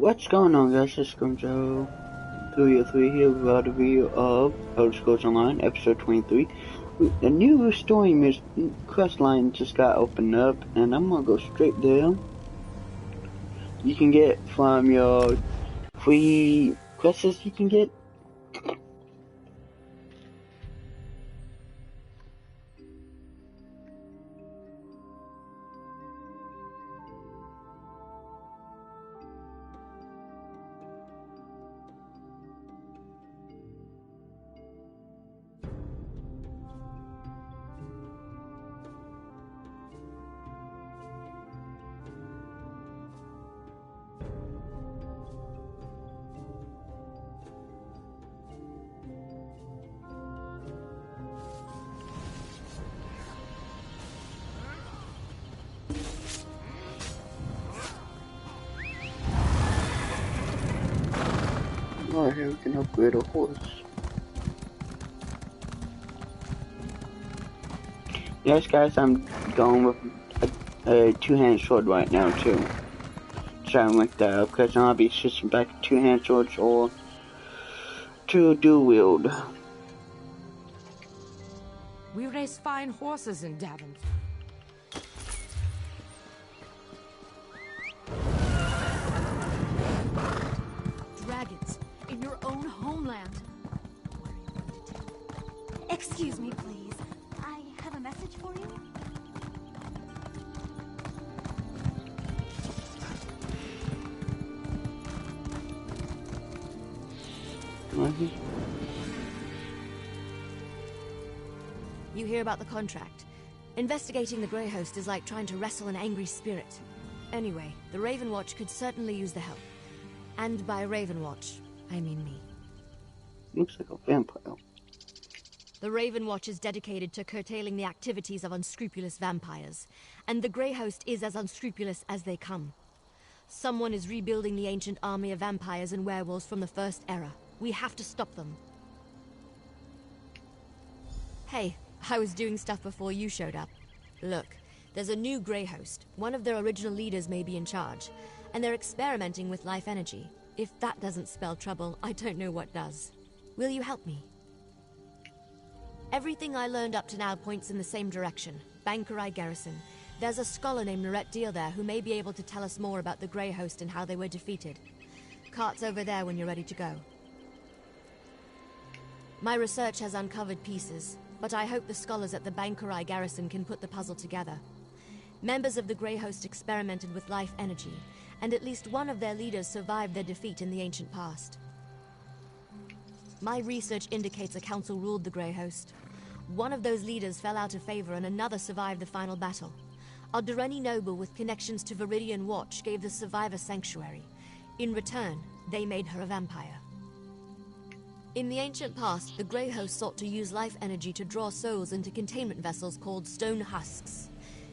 What's going on, guys? It's Grimmjow 303 here with another video of Elder Scrolls Online, episode 23. The new story quest line just got opened up, and I'm gonna go straight there. You can get from your free quests you can get. Oh, here we can upgrade a horse. Yes, guys, I'm going with a two-hand sword right now, too. Trying like that, because I'll be switching back to two-hand swords or to dual wield. We raise fine horses in Davin. Dragons in your own homeland. Excuse me, please. I have a message for you. You hear about the contract. Investigating the Grey Host is like trying to wrestle an angry spirit. Anyway, the Raven Watch could certainly use the help. And by Raven Watch, I mean me. Looks like a vampire. The Raven Watch is dedicated to curtailing the activities of unscrupulous vampires, and the Grey Host is as unscrupulous as they come. Someone is rebuilding the ancient army of vampires and werewolves from the First Era. We have to stop them. Hey, I was doing stuff before you showed up. Look, there's a new Grey Host. One of their original leaders may be in charge, and they're experimenting with life energy. If that doesn't spell trouble, I don't know what does. Will you help me? Everything I learned up to now points in the same direction. Bankerai Garrison. There's a scholar named Norette Deal there who may be able to tell us more about the Grey Host and how they were defeated. Cart's over there when you're ready to go. My research has uncovered pieces, but I hope the scholars at the Bankerai Garrison can put the puzzle together. Members of the Grey Host experimented with life energy, and at least one of their leaders survived their defeat in the ancient past. My research indicates a council ruled the Grey Host. One of those leaders fell out of favor and another survived the final battle. A Durrani noble with connections to Viridian Watch gave the survivor sanctuary. In return, they made her a vampire. In the ancient past, the Grey Host sought to use life energy to draw souls into containment vessels called stone husks.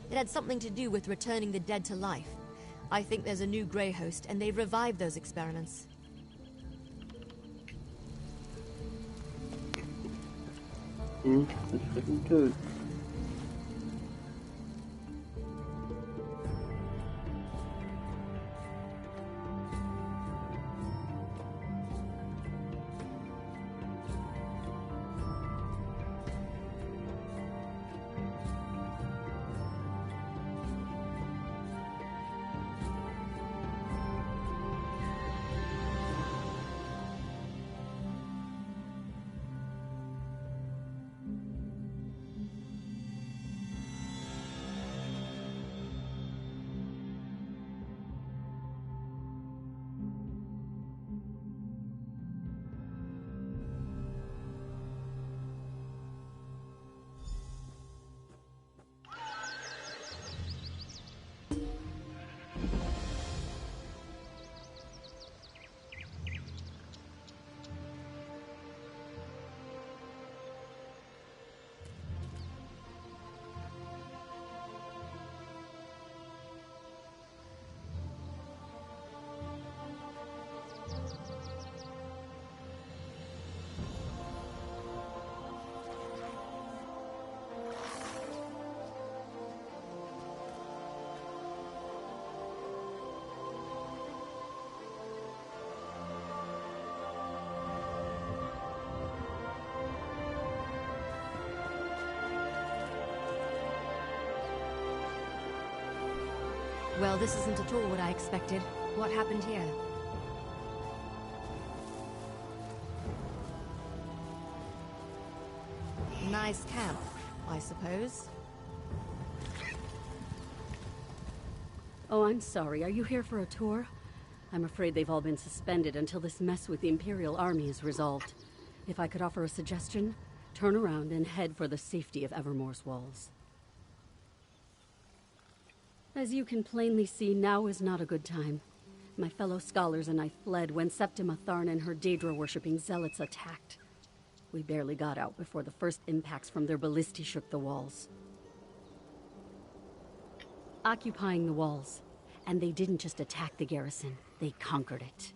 It had something to do with returning the dead to life. I think there's a new Grey Host, and they've revived those experiments. That's freaking good. Well, this isn't at all what I expected. What happened here? Nice camp, I suppose. Oh, I'm sorry. Are you here for a tour? I'm afraid they've all been suspended until this mess with the Imperial Army is resolved. If I could offer a suggestion, turn around and head for the safety of Evermore's walls. As you can plainly see, now is not a good time. My fellow scholars and I fled when Septima Tharn and her Daedra-worshipping zealots attacked. We barely got out before the first impacts from their ballistae shook the walls. Occupying the walls. And they didn't just attack the garrison, they conquered it.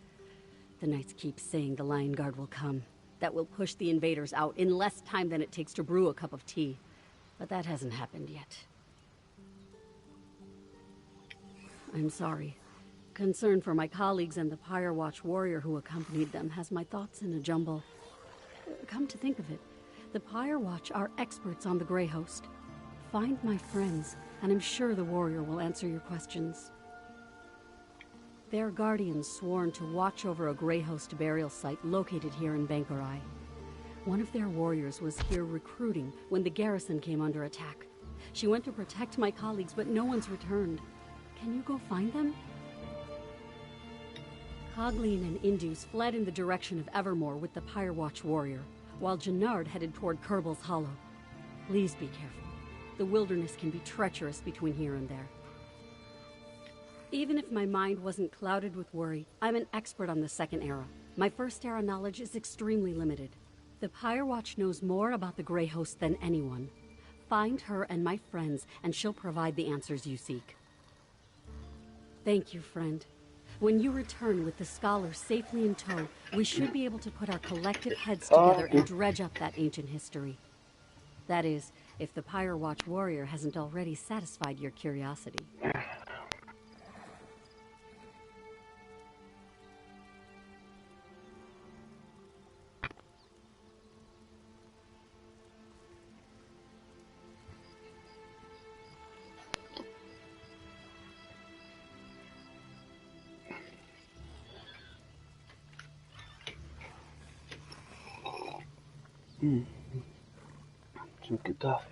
The Knights keep saying the Lion Guard will come. That will push the invaders out in less time than it takes to brew a cup of tea. But that hasn't happened yet. I'm sorry. Concern for my colleagues and the Pyre Watch warrior who accompanied them has my thoughts in a jumble. Come to think of it, the Pyre Watch are experts on the Grey Host. Find my friends, and I'm sure the warrior will answer your questions. They're guardians sworn to watch over a Grey Host burial site located here in Bankurai. One of their warriors was here recruiting when the garrison came under attack. She went to protect my colleagues, but no one's returned. Can you go find them? Cogleen and Indus fled in the direction of Evermore with the Pyre Watch warrior, while Jannard headed toward Kerbal's Hollow. Please be careful. The wilderness can be treacherous between here and there. Even if my mind wasn't clouded with worry, I'm an expert on the Second Era. My First Era knowledge is extremely limited. The Pyre Watch knows more about the Grey Host than anyone. Find her and my friends, and she'll provide the answers you seek. Thank you, friend. When you return with the scholars safely in tow, we should be able to put our collective heads together and dredge up that ancient history. That is, if the Pyre Watch warrior hasn't already satisfied your curiosity. Some good coffee.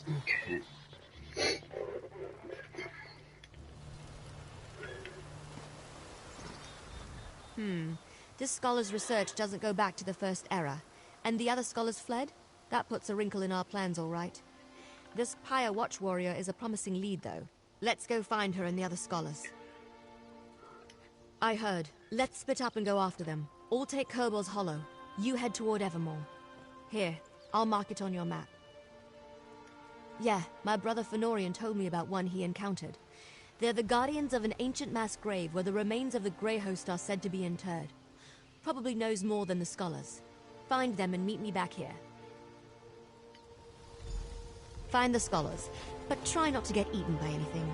Okay. This scholar's research doesn't go back to the First Era. And the other scholars fled? That puts a wrinkle in our plans, all right. This Pyre Watch warrior is a promising lead, though. Let's go find her and the other scholars. I heard. Let's split up and go after them. All take Kerbal's Hollow. You head toward Evermore. Here, I'll mark it on your map. Yeah, my brother Fenorian told me about one he encountered. They're the guardians of an ancient mass grave where the remains of the Grey Host are said to be interred. Probably knows more than the scholars. Find them and meet me back here. Find the scholars, but try not to get eaten by anything.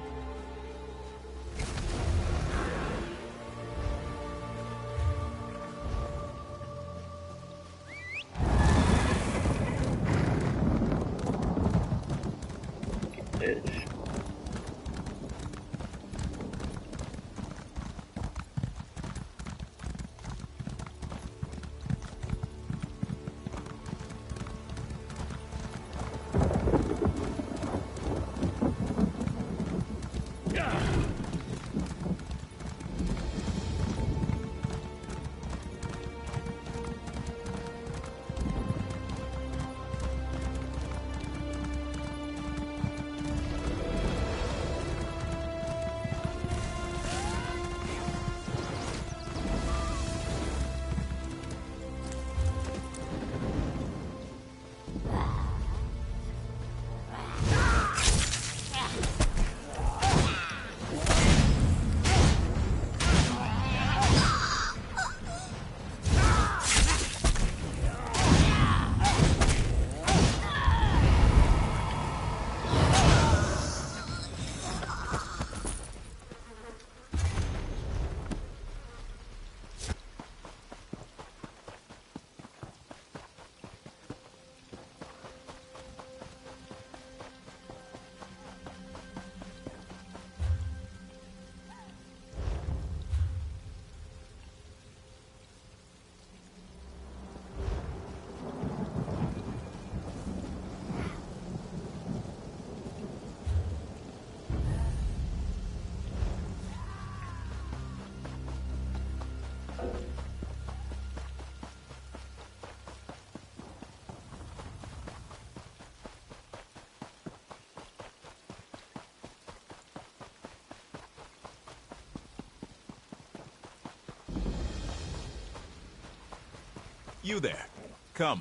You there. Come.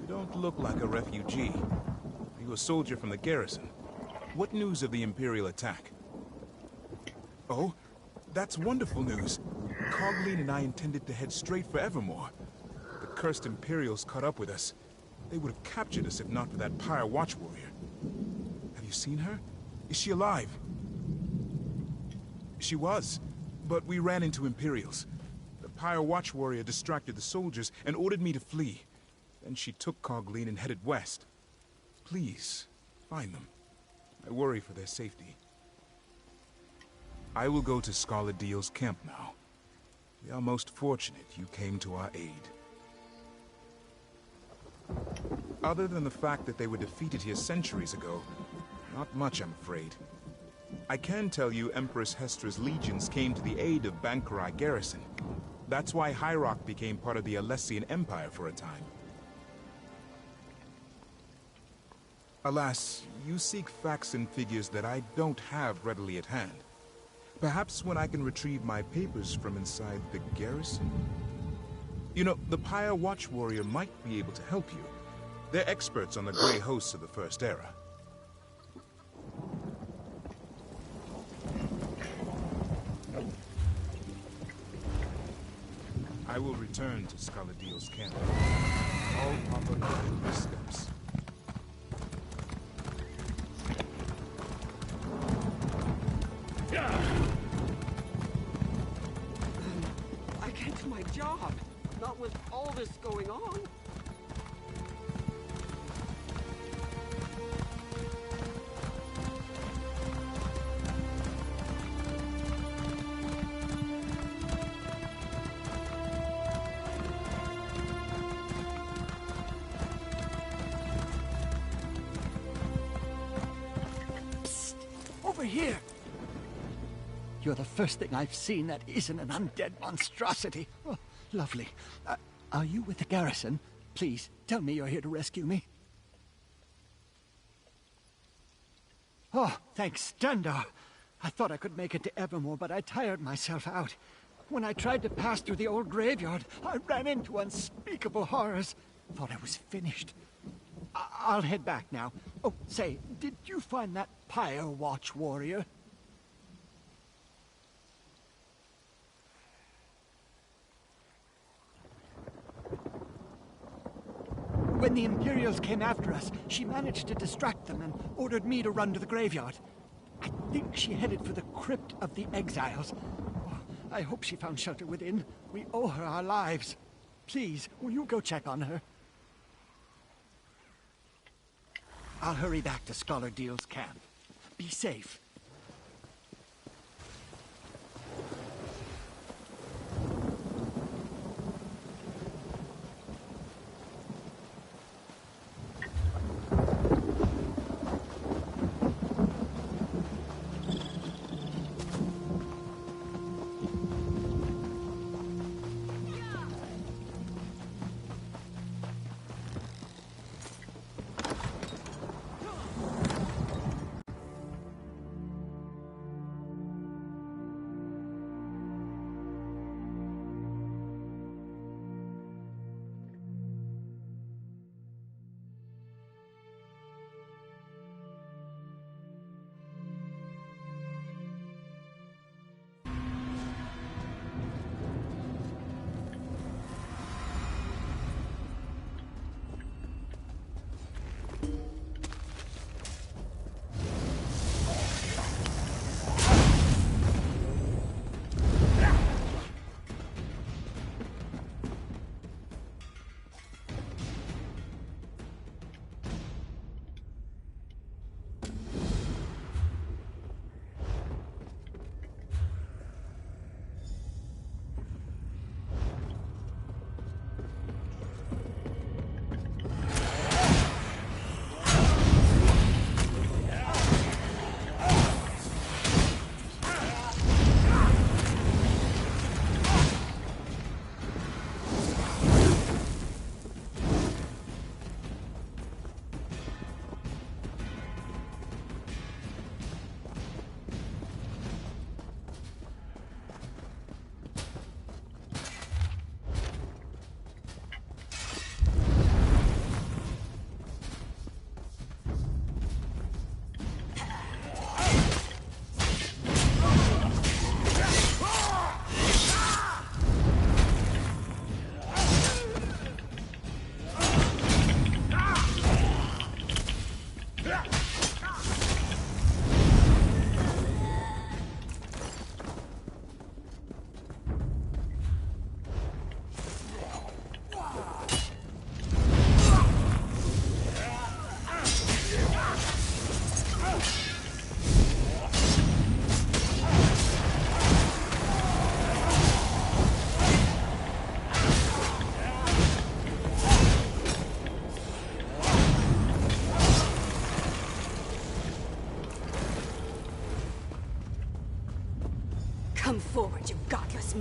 You don't look like a refugee. Are you a soldier from the garrison? What news of the Imperial attack? Oh, that's wonderful news. Cogleen and I intended to head straight for Evermore. The cursed Imperials caught up with us. They would have captured us if not for that Pyre Watch warrior. Have you seen her? Is she alive? She was, but we ran into Imperials. The Pyre Watch warrior distracted the soldiers and ordered me to flee. Then she took Cogleen and headed west. Please, find them. I worry for their safety. I will go to Scarlet Deal's camp now. We are most fortunate you came to our aid. Other than the fact that they were defeated here centuries ago, not much, I'm afraid. I can tell you Empress Hestra's legions came to the aid of Bankurai garrison. That's why High Rock became part of the Alessian Empire for a time. Alas, you seek facts and figures that I don't have readily at hand. Perhaps when I can retrieve my papers from inside the garrison? You know, the Pyre Watch warrior might be able to help you. They're experts on the Grey hosts of the First Era. I will return to Scarlet Deal's camp. All proper corrective steps. I can't do my job. Not with all this going on. Psst! Over here! You're the first thing I've seen that isn't an undead monstrosity. Oh, lovely. Are you with the garrison? Please, tell me you're here to rescue me. Oh, thanks, Dundar. I thought I could make it to Evermore, but I tired myself out. When I tried to pass through the old graveyard, I ran into unspeakable horrors. Thought I was finished. I'll head back now. Oh, say, did you find that Pyre Watch warrior? When the Imperials came after us, she managed to distract them and ordered me to run to the graveyard. I think she headed for the Crypt of the Exiles. Oh, I hope she found shelter within. We owe her our lives. Please, will you go check on her? I'll hurry back to Scholar Deal's camp. Be safe.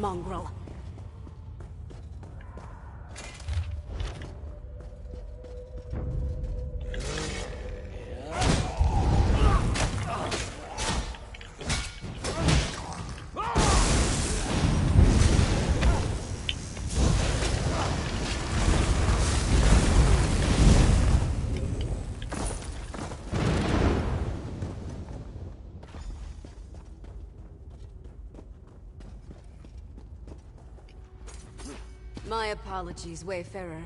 mongrel. My apologies, Wayfarer.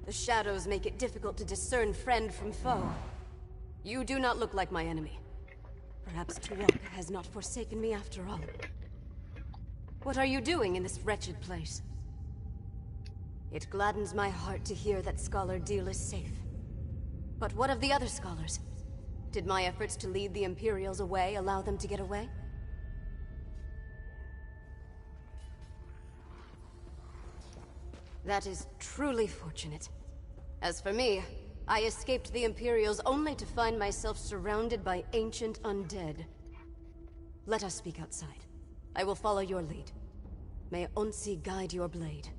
The shadows make it difficult to discern friend from foe. You do not look like my enemy. Perhaps Tuwalka has not forsaken me after all. What are you doing in this wretched place? It gladdens my heart to hear that Scholar Deal is safe. But what of the other scholars? Did my efforts to lead the Imperials away allow them to get away? That is truly fortunate. As for me, I escaped the Imperials only to find myself surrounded by ancient undead. Let us speak outside. I will follow your lead. May Onsi guide your blade.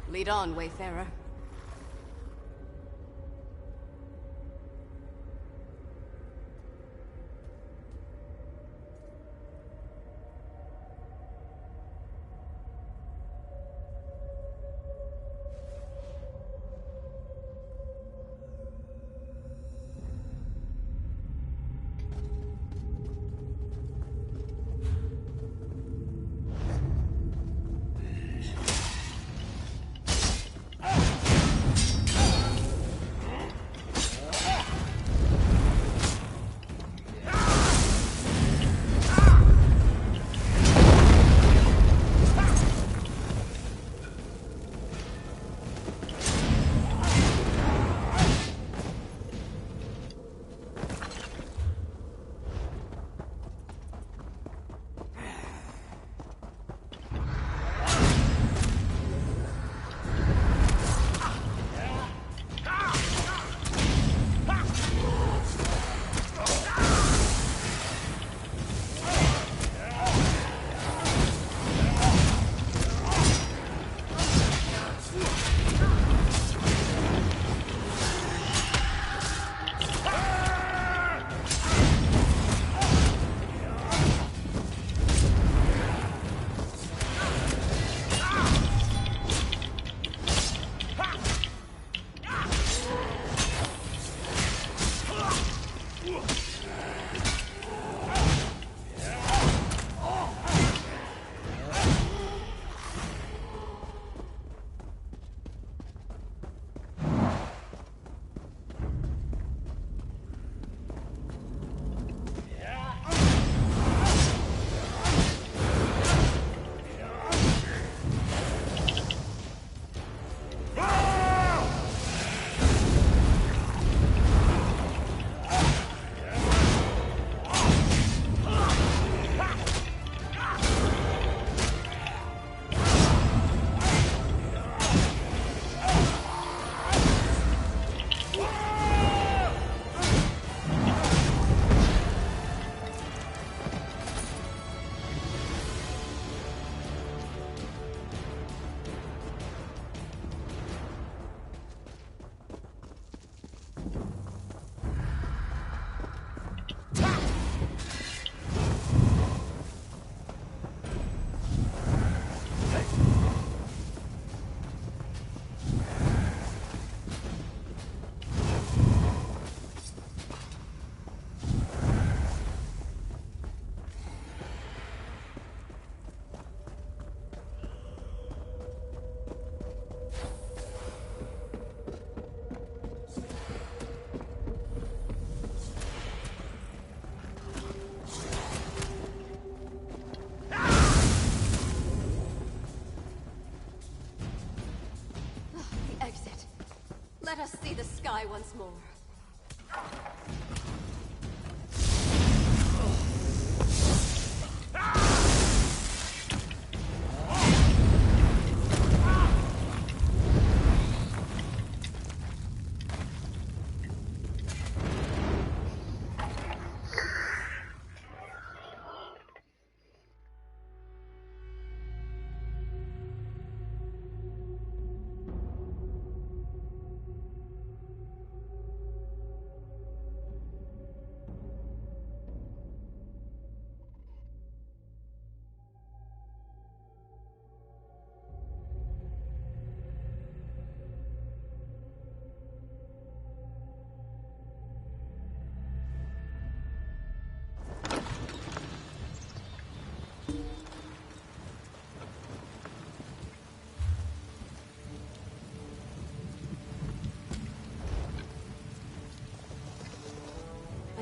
Lead on, Wayfarer. Let us see the sky once more.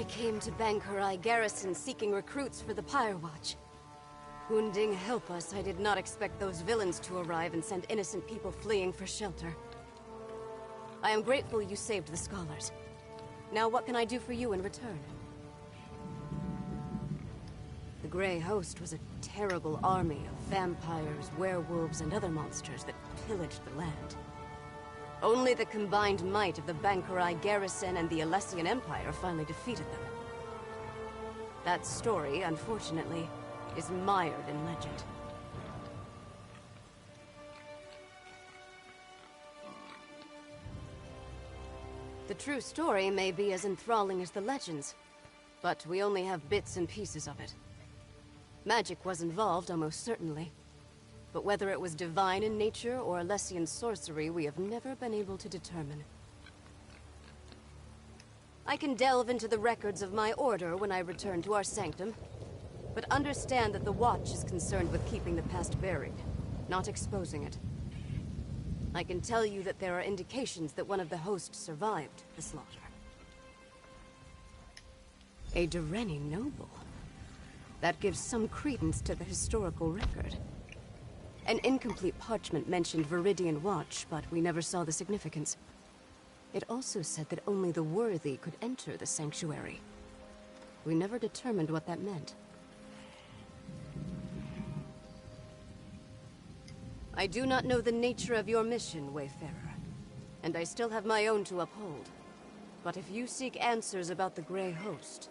came to Bangkorai Garrison seeking recruits for the Pyre Watch. Wounding help us, I did not expect those villains to arrive and send innocent people fleeing for shelter. I am grateful you saved the scholars. Now what can I do for you in return? The Grey Host was a terrible army of vampires, werewolves, and other monsters that pillaged the land. Only the combined might of the Bangkorai Garrison and the Alessian Empire finally defeated them. That story, unfortunately, is mired in legend. The true story may be as enthralling as the legends, but we only have bits and pieces of it. Magic was involved, almost certainly. But whether it was divine in nature or Alessian sorcery, we have never been able to determine. I can delve into the records of my order when I return to our sanctum, but understand that the Watch is concerned with keeping the past buried, not exposing it. I can tell you that there are indications that one of the hosts survived the slaughter. A Dureni noble. That gives some credence to the historical record. An incomplete parchment mentioned Viridian Watch, but we never saw the significance. It also said that only the worthy could enter the sanctuary. We never determined what that meant. I do not know the nature of your mission, Wayfarer, and I still have my own to uphold. But if you seek answers about the Grey Host,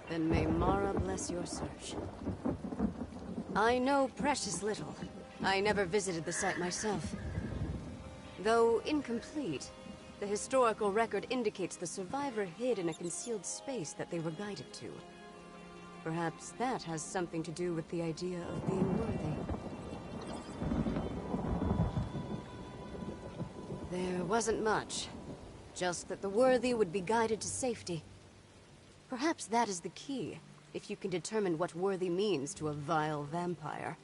then may Mara bless your search. I know precious little. I never visited the site myself. Though incomplete, the historical record indicates the survivor hid in a concealed space that they were guided to. Perhaps that has something to do with the idea of being worthy. There wasn't much. Just that the worthy would be guided to safety. Perhaps that is the key, if you can determine what worthy means to a vile vampire.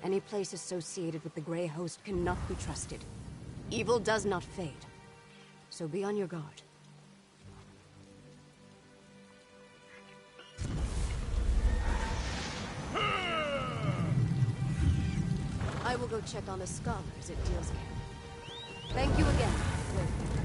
Any place associated with the Grey Host cannot be trusted. Evil does not fade. So be on your guard. I will go check on the scholars at Deal's Camp. Thank you again, Wayfarer.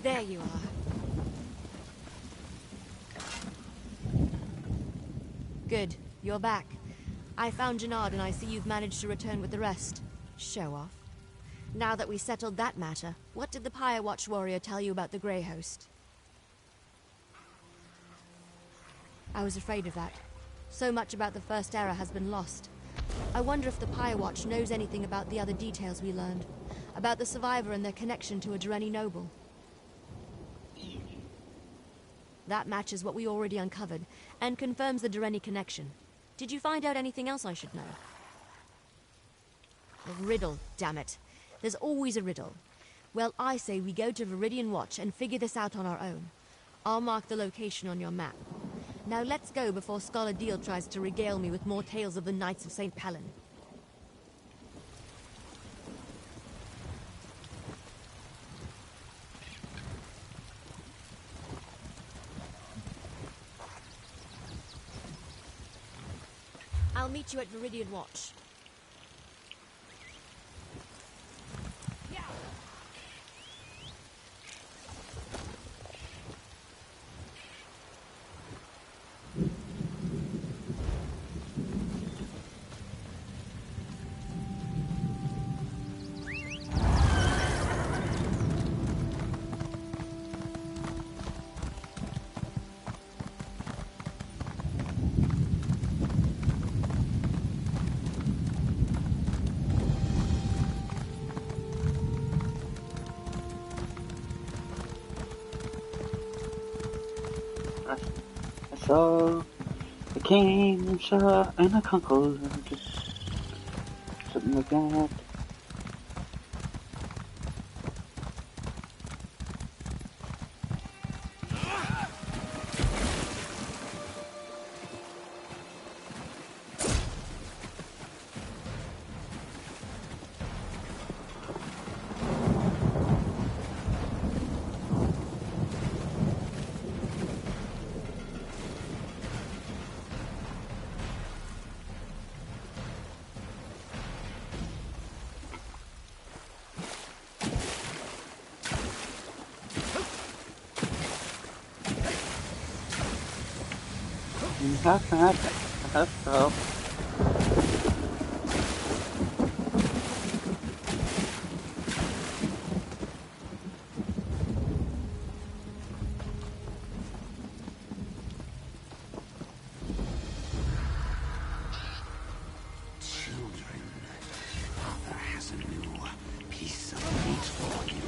There you are. Good. You're back. I found Gennard and I see you've managed to return with the rest. Show off. Now that we settled that matter, what did the Pyre Watch warrior tell you about the Grey Host? I was afraid of that. So much about the First Era has been lost. I wonder if the Pyre Watch knows anything about the other details we learned. About the survivor and their connection to a Dureni noble. That matches what we already uncovered, and confirms the Dureni connection. Did you find out anything else I should know? A riddle, damn it. There's always a riddle. Well, I say we go to Viridian Watch and figure this out on our own. I'll mark the location on your map. Now let's go before Scholar Deal tries to regale me with more tales of the Knights of St. Pellen. I'll meet you at Viridian Watch. I saw a king, saw and a conqueror. Something like that. That's so. Children, Father has a new piece of meat for you.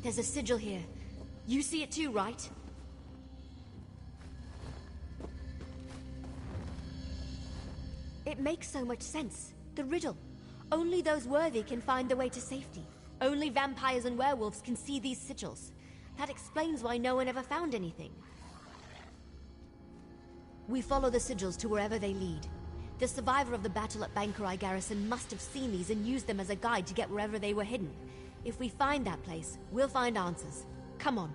There's a sigil here. You see it too, right? It makes so much sense. The riddle. Only those worthy can find the way to safety. Only vampires and werewolves can see these sigils. That explains why no one ever found anything. We follow the sigils to wherever they lead. The survivor of the battle at Bankerai Garrison must have seen these and used them as a guide to get wherever they were hidden. If we find that place, we'll find answers. Come on.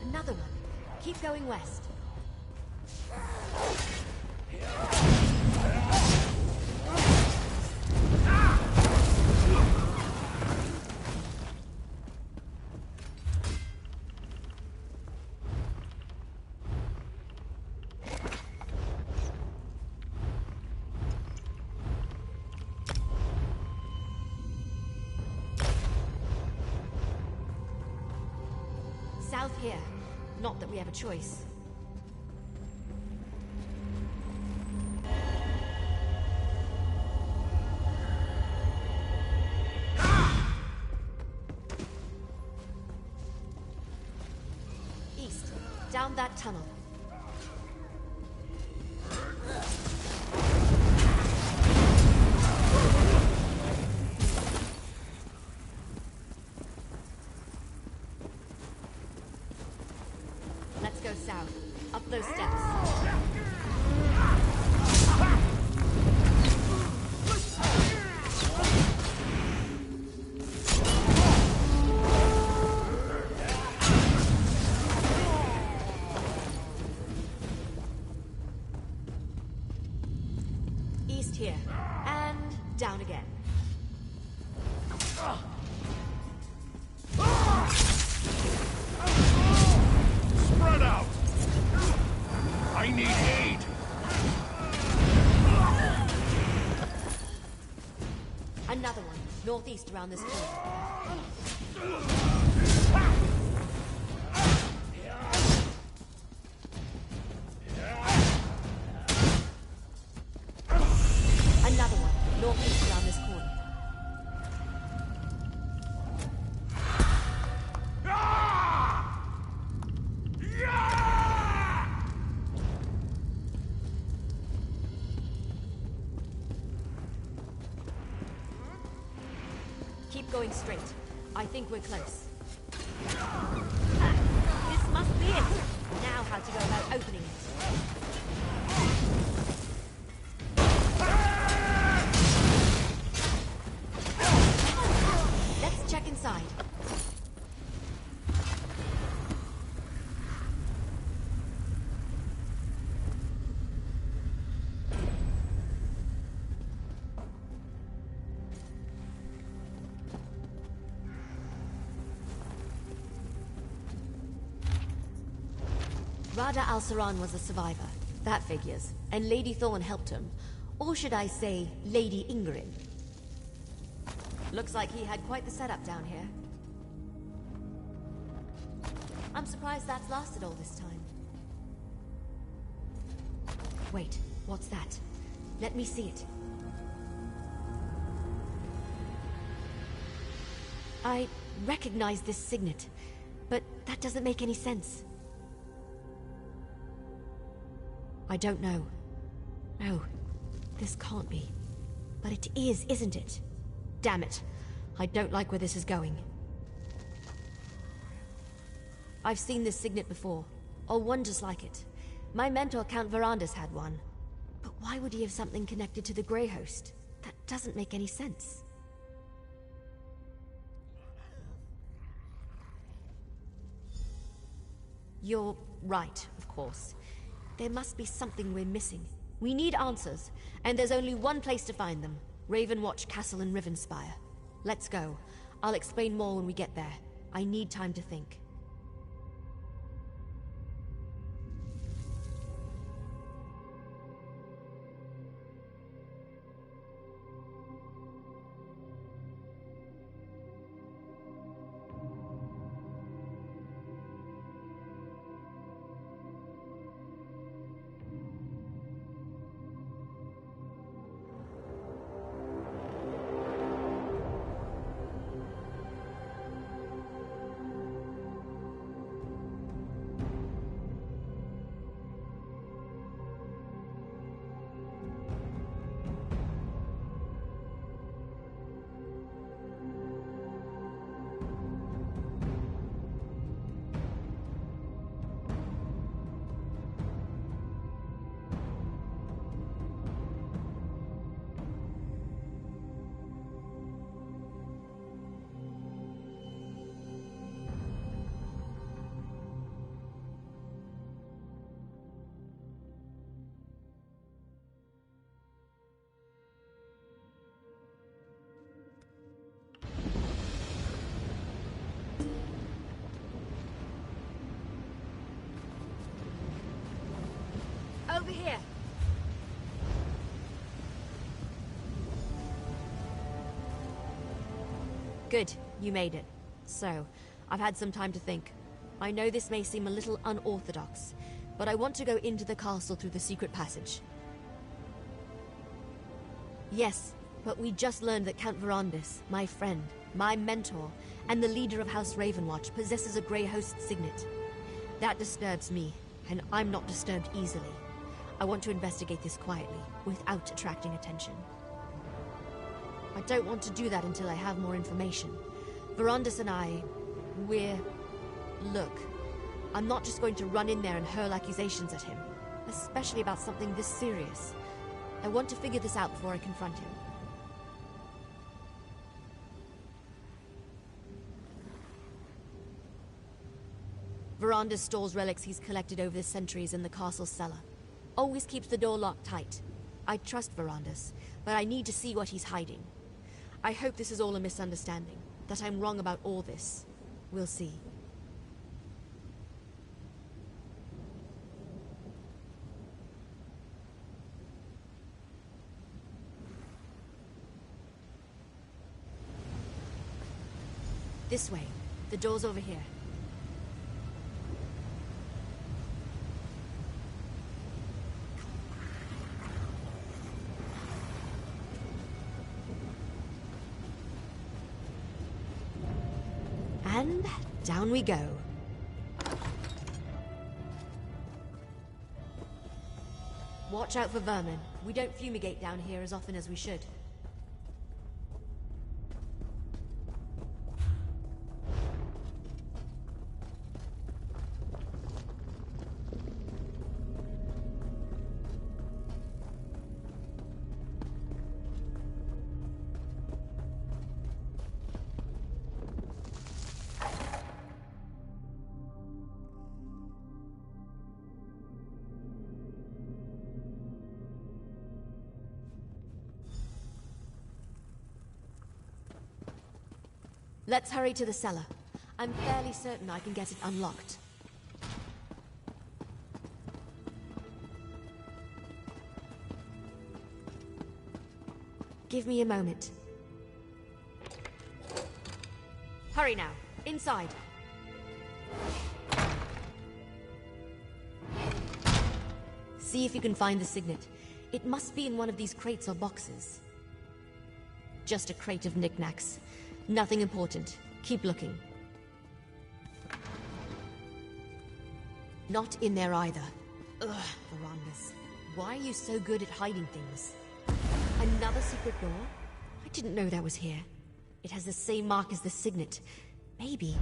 Another one. Keep going west. South here. Not that we have a choice. East. Down that tunnel. Let's go south. Up those steps. East here. And down again. Spread out! I need aid! Another one. Northeast around this corner. Another one. Northeast around this corner. Keep going straight. I think we're close. This must be it. Now how to go about opening it. Let's check inside. Rada Al-Saran was a survivor. That figures. And Lady Thorn helped him. Or should I say, Lady Ingrid. Looks like he had quite the setup down here. I'm surprised that's lasted all this time. Wait, what's that? Let me see it. I recognize this signet, but that doesn't make any sense. I don't know. No, this can't be. But it is, isn't it? Damn it. I don't like where this is going. I've seen this signet before, or one just like it. My mentor, Count Verandas, had one. But why would he have something connected to the Grey Host? That doesn't make any sense. You're right, of course. There must be something we're missing. We need answers, and there's only one place to find them. Ravenwatch Castle in Rivenspire. Let's go. I'll explain more when we get there. I need time to think. Over here. Good, you made it. So, I've had some time to think. I know this may seem a little unorthodox, but I want to go into the castle through the secret passage. Yes, but we just learned that Count Verandis, my friend, my mentor, and the leader of House Ravenwatch possesses a Grey Host signet. That disturbs me, and I'm not disturbed easily. I want to investigate this quietly, without attracting attention. I don't want to do that until I have more information. Verandis and Look, I'm not just going to run in there and hurl accusations at him, especially about something this serious. I want to figure this out before I confront him. Verandis stores relics he's collected over the centuries in the castle cellar. Always keeps the door locked tight. I trust Verandis, but I need to see what he's hiding. I hope this is all a misunderstanding, that I'm wrong about all this. We'll see. This way. The door's over here. And down we go. Watch out for vermin. We don't fumigate down here as often as we should. Let's hurry to the cellar. I'm fairly certain I can get it unlocked. Give me a moment. Hurry now. Inside. See if you can find the signet. It must be in one of these crates or boxes. Just a crate of knickknacks. Nothing important. Keep looking. Not in there either. Ugh, Verandis. Why are you so good at hiding things? Another secret door? I didn't know that was here. It has the same mark as the signet. Maybe.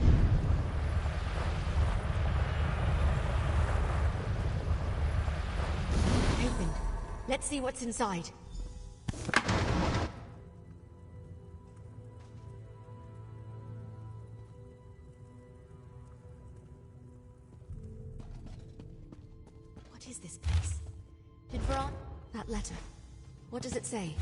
Open. Let's see what's inside. What is this place? Did Veron... That letter. What does it say?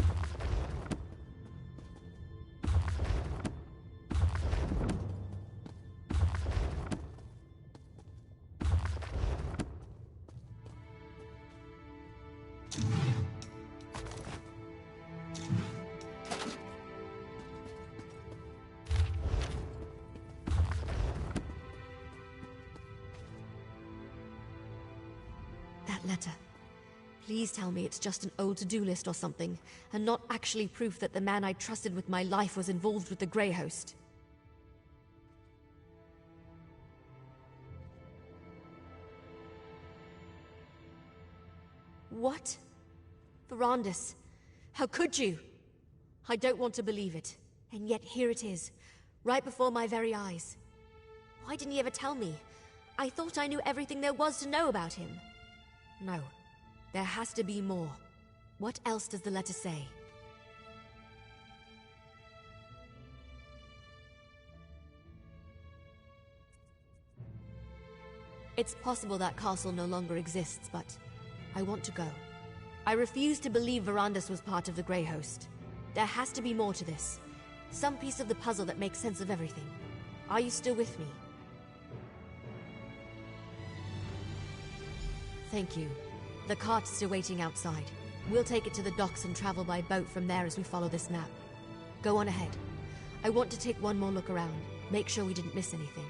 That letter. Please tell me it's just an old to-do list or something, and not actually proof that the man I trusted with my life was involved with the Grey Host. What? Verandis, how could you? I don't want to believe it, and yet here it is, right before my very eyes. Why didn't he ever tell me? I thought I knew everything there was to know about him. No. There has to be more. What else does the letter say? It's possible that castle no longer exists, but I want to go. I refuse to believe Verandis was part of the Grey Host. There has to be more to this. Some piece of the puzzle that makes sense of everything. Are you still with me? Thank you. The cart's still waiting outside. We'll take it to the docks and travel by boat from there as we follow this map. Go on ahead. I want to take one more look around. Make sure we didn't miss anything.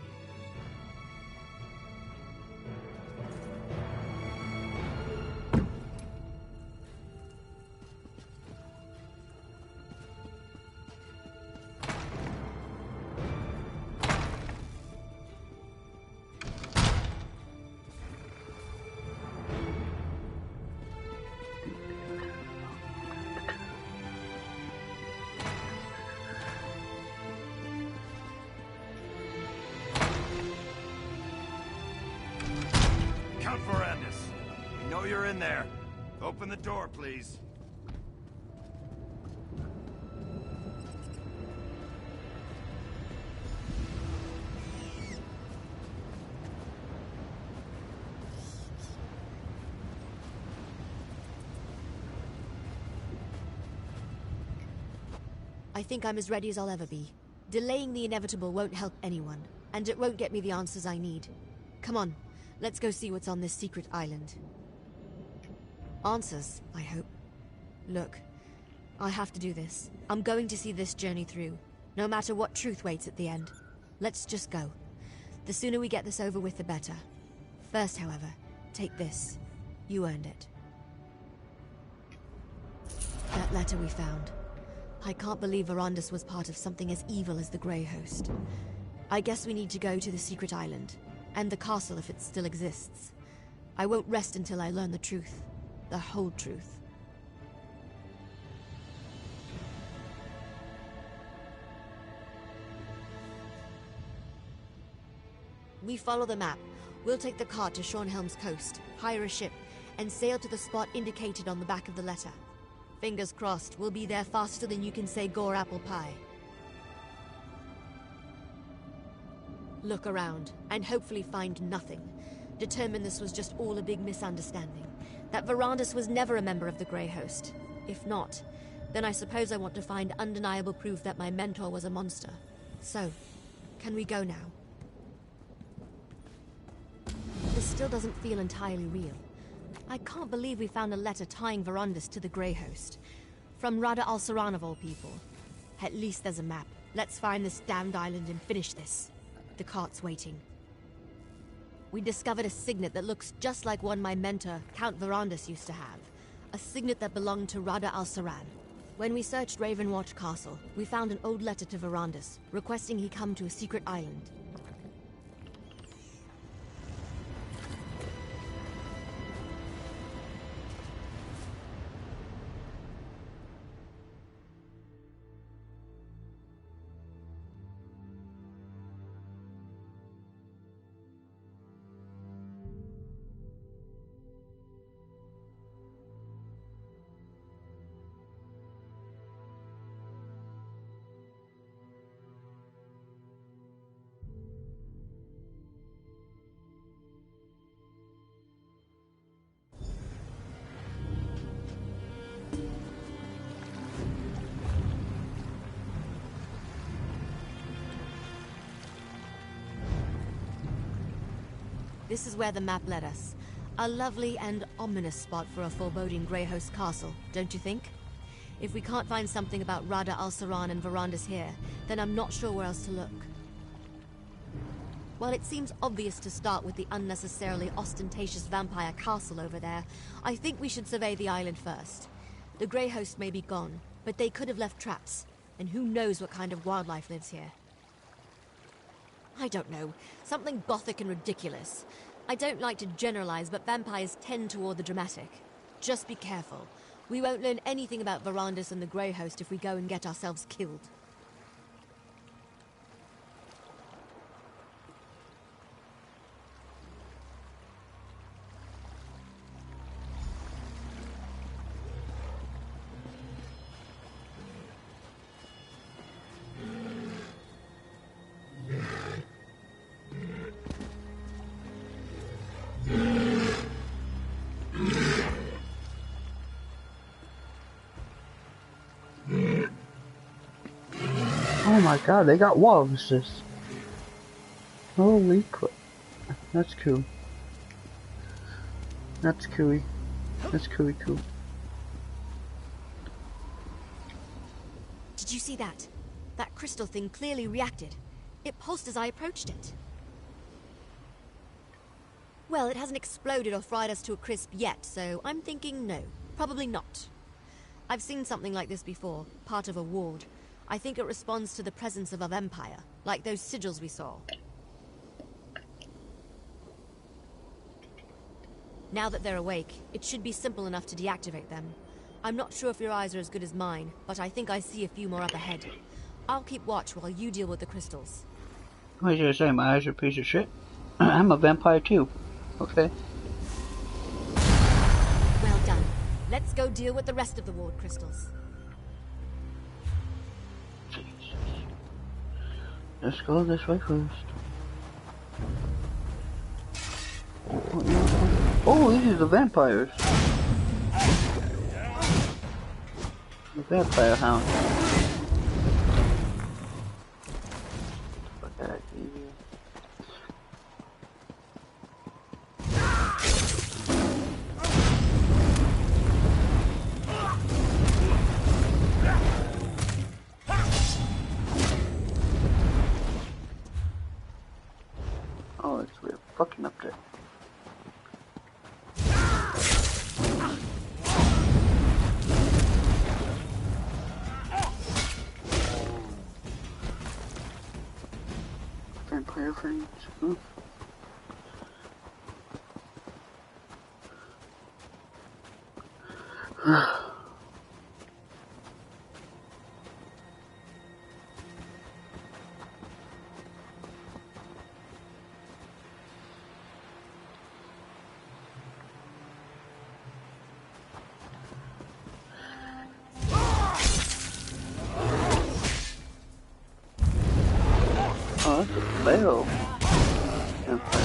Count Verandis, we know you're in there. Open the door, please. I think I'm as ready as I'll ever be. Delaying the inevitable won't help anyone, and it won't get me the answers I need. Come on, let's go see what's on this secret island. Answers, I hope. Look, I have to do this. I'm going to see this journey through, no matter what truth waits at the end. Let's just go. The sooner we get this over with, the better. First, however, take this. You earned it. That letter we found. I can't believe Verandis was part of something as evil as the Grey Host. I guess we need to go to the secret island, and the castle if it still exists. I won't rest until I learn the truth. The whole truth. We follow the map. We'll take the cart to Shornhelm's coast, hire a ship, and sail to the spot indicated on the back of the letter. Fingers crossed, we'll be there faster than you can say gore apple pie. Look around, and hopefully find nothing. Determine this was just all a big misunderstanding. That Verandis was never a member of the Grey Host. If not, then I suppose I want to find undeniable proof that my mentor was a monster. So, can we go now? This still doesn't feel entirely real. I can't believe we found a letter tying Verandis to the Grey Host. From Rada al-Saran of all people. At least there's a map. Let's find this damned island and finish this. The cart's waiting. We discovered a signet that looks just like one my mentor, Count Verandis, used to have. A signet that belonged to Rada al-Saran. When we searched Ravenwatch Castle, we found an old letter to Verandis, requesting he come to a secret island. This is where the map led us. A lovely and ominous spot for a foreboding Grey Host castle, don't you think? If we can't find something about Rada al-Saran and Verandis here, then I'm not sure where else to look. While it seems obvious to start with the unnecessarily ostentatious vampire castle over there, I think we should survey the island first. The Grey Host may be gone, but they could have left traps, and who knows what kind of wildlife lives here. I don't know, something gothic and ridiculous. I don't like to generalize, but vampires tend toward the dramatic. Just be careful. We won't learn anything about Verandis and the Grey Host if we go and get ourselves killed. Oh my god, they got walruses. Holy crap. That's cool. That's cool. That's cool. Did you see that? That crystal thing clearly reacted. It pulsed as I approached it. Well, it hasn't exploded or fried us to a crisp yet, so I'm thinking no. Probably not. I've seen something like this before, part of a ward. I think it responds to the presence of a vampire, like those sigils we saw. Now that they're awake, it should be simple enough to deactivate them. I'm not sure if your eyes are as good as mine, but I think I see a few more up ahead. I'll keep watch while you deal with the crystals. I was gonna say, my eyes are a piece of shit. I'm a vampire too. Okay. Well done. Let's go deal with the rest of the ward crystals. Let's go this way first. Oh, these are the vampires. The vampire hound. Fuck out of here. Oh, it's weird. Fucking up there. Vampire friends. Oh, that's a bell. Vampire.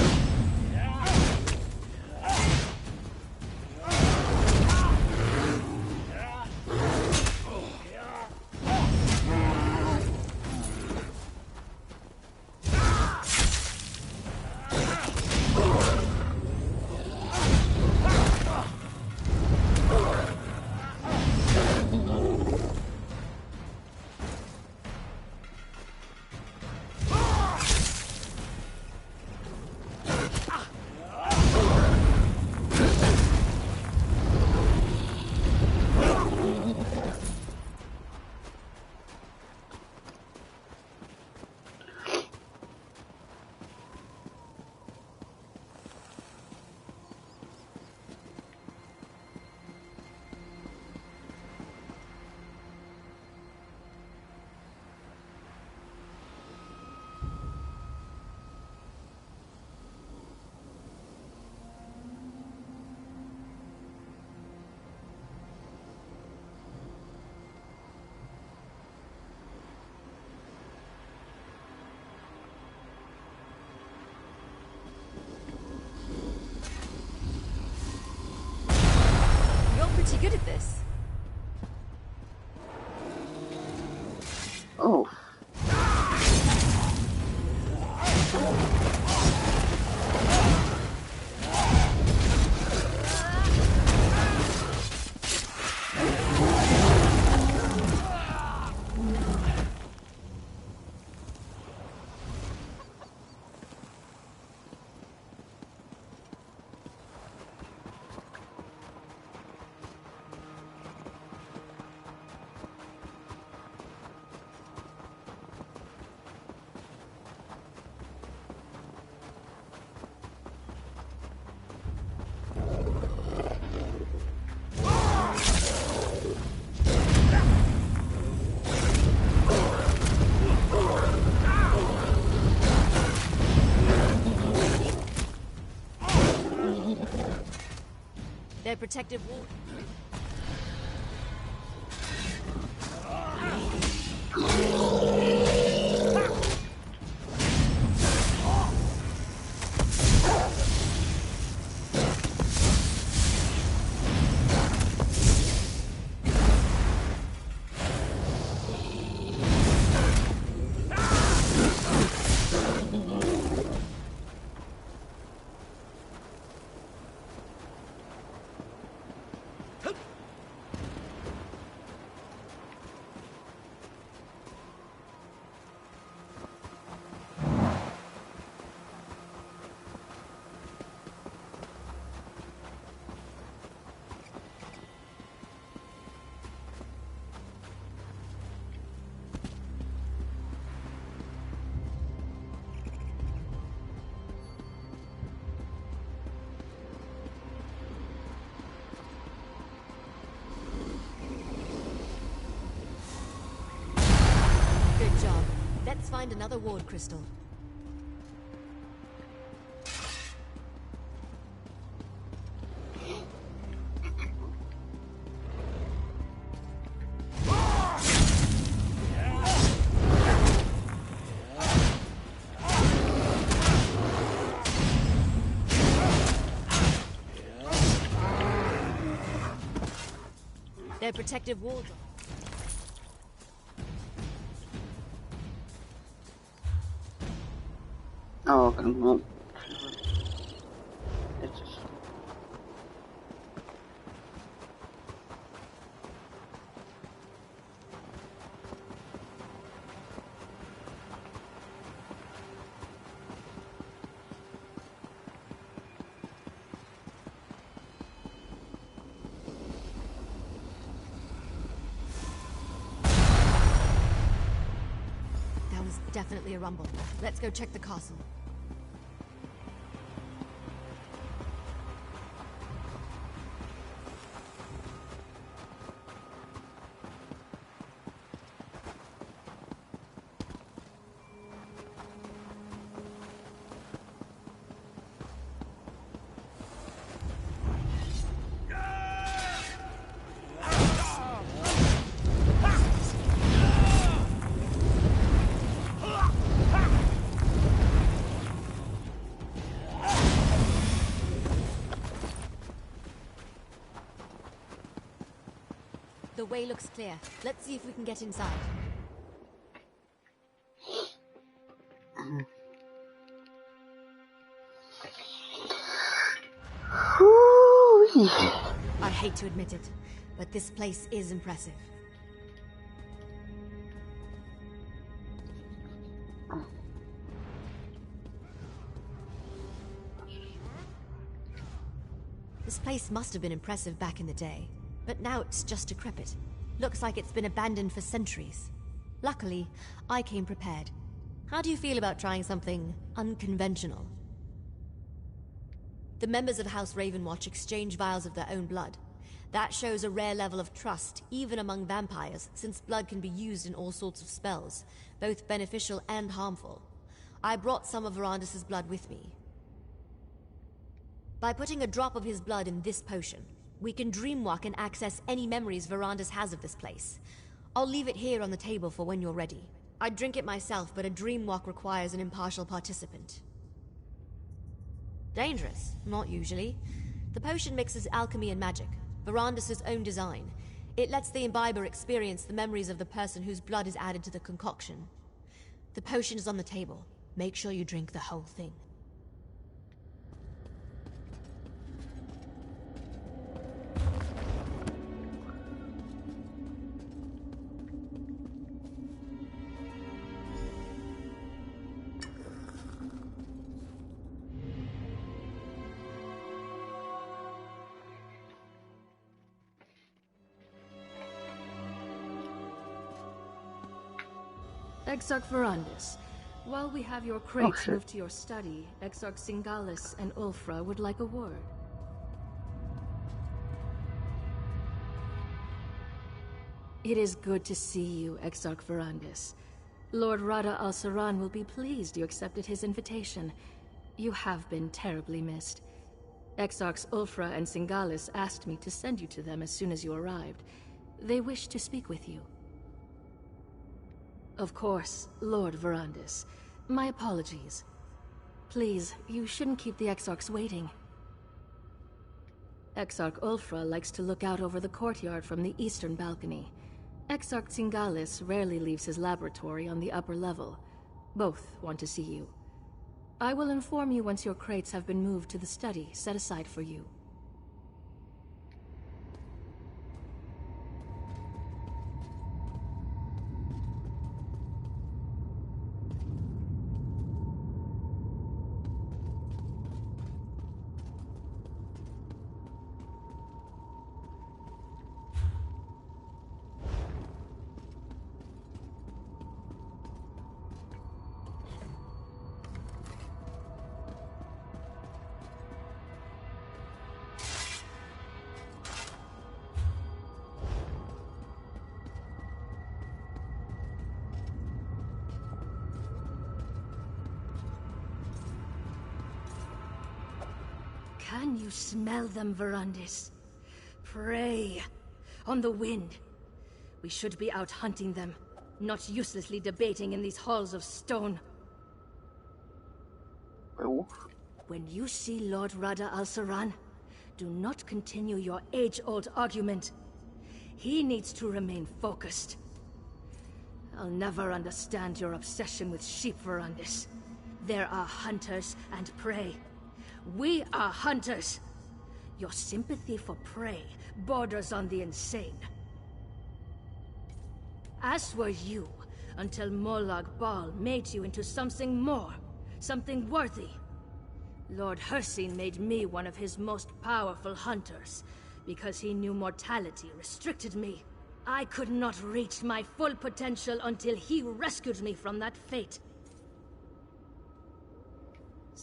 Pretty good at this. Oh. Their protective wall. find another ward crystal. Their protective walls. Oh, okay. Well, it's just... That was definitely a rumble. Let's go check the castle. The way looks clear. Let's see if we can get inside. I hate to admit it, but this place is impressive. This place must have been impressive back in the day, but now it's just decrepit. Looks like it's been abandoned for centuries. Luckily, I came prepared. How do you feel about trying something unconventional? The members of House Ravenwatch exchange vials of their own blood. That shows a rare level of trust, even among vampires, since blood can be used in all sorts of spells, both beneficial and harmful. I brought some of Verandis' blood with me. By putting a drop of his blood in this potion, we can dreamwalk and access any memories Verandis has of this place. I'll leave it here on the table for when you're ready. I'd drink it myself, but a dreamwalk requires an impartial participant. Dangerous? Not usually. The potion mixes alchemy and magic, Verandis' own design. It lets the imbiber experience the memories of the person whose blood is added to the concoction. The potion is on the table. Make sure you drink the whole thing. Exarch Verandis, while we have your crates moved to your study, Exarch Singalis and Ulfra would like a word. It is good to see you, Exarch Verandis. Lord Rada al-Saran will be pleased you accepted his invitation. You have been terribly missed. Exarchs Ulfra and Singalis asked me to send you to them as soon as you arrived. They wish to speak with you. Of course, Lord Verandis. My apologies. Please, you shouldn't keep the Exarchs waiting. Exarch Ulfra likes to look out over the courtyard from the eastern balcony. Exarch Singalis rarely leaves his laboratory on the upper level. Both want to see you. I will inform you once your crates have been moved to the study set aside for you. Can you smell them, Verandis? Prey on the wind. We should be out hunting them, not uselessly debating in these halls of stone. When you see Lord Rada al-Saran, do not continue your age-old argument. He needs to remain focused. I'll never understand your obsession with sheep, Verandis. There are hunters and prey. We are hunters. Your sympathy for prey borders on the insane. As were you, until Molag Bal made you into something more, something worthy. Lord Hircine made me one of his most powerful hunters, because he knew mortality restricted me. I could not reach my full potential until he rescued me from that fate.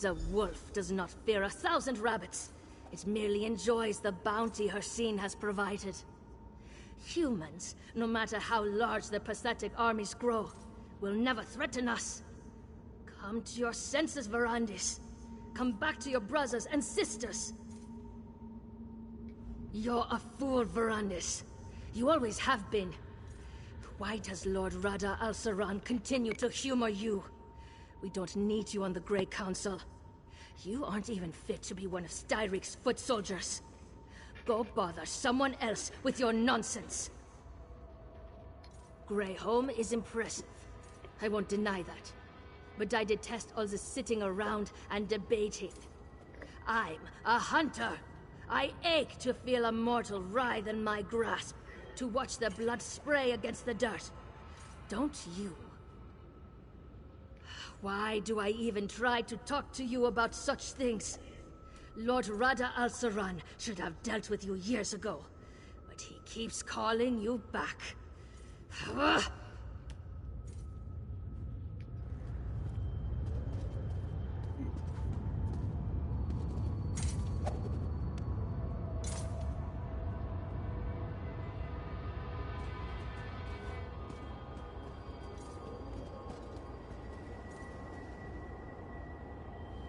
The wolf does not fear 1,000 rabbits. It merely enjoys the bounty Hircine has provided. Humans, no matter how large their pathetic armies grow, will never threaten us. Come to your senses, Verandis. Come back to your brothers and sisters. You're a fool, Verandis. You always have been. Why does Lord Rada al-Saran continue to humor you? We don't need you on the Grey Council. You aren't even fit to be one of Styrik's foot soldiers. Go bother someone else with your nonsense. Greyholm is impressive. I won't deny that. But I detest all the sitting around and debating. I'm a hunter. I ache to feel a mortal writhe in my grasp, to watch the blood spray against the dirt. Don't you? Why do I even try to talk to you about such things? Lord Rada al-Saran should have dealt with you years ago, but he keeps calling you back.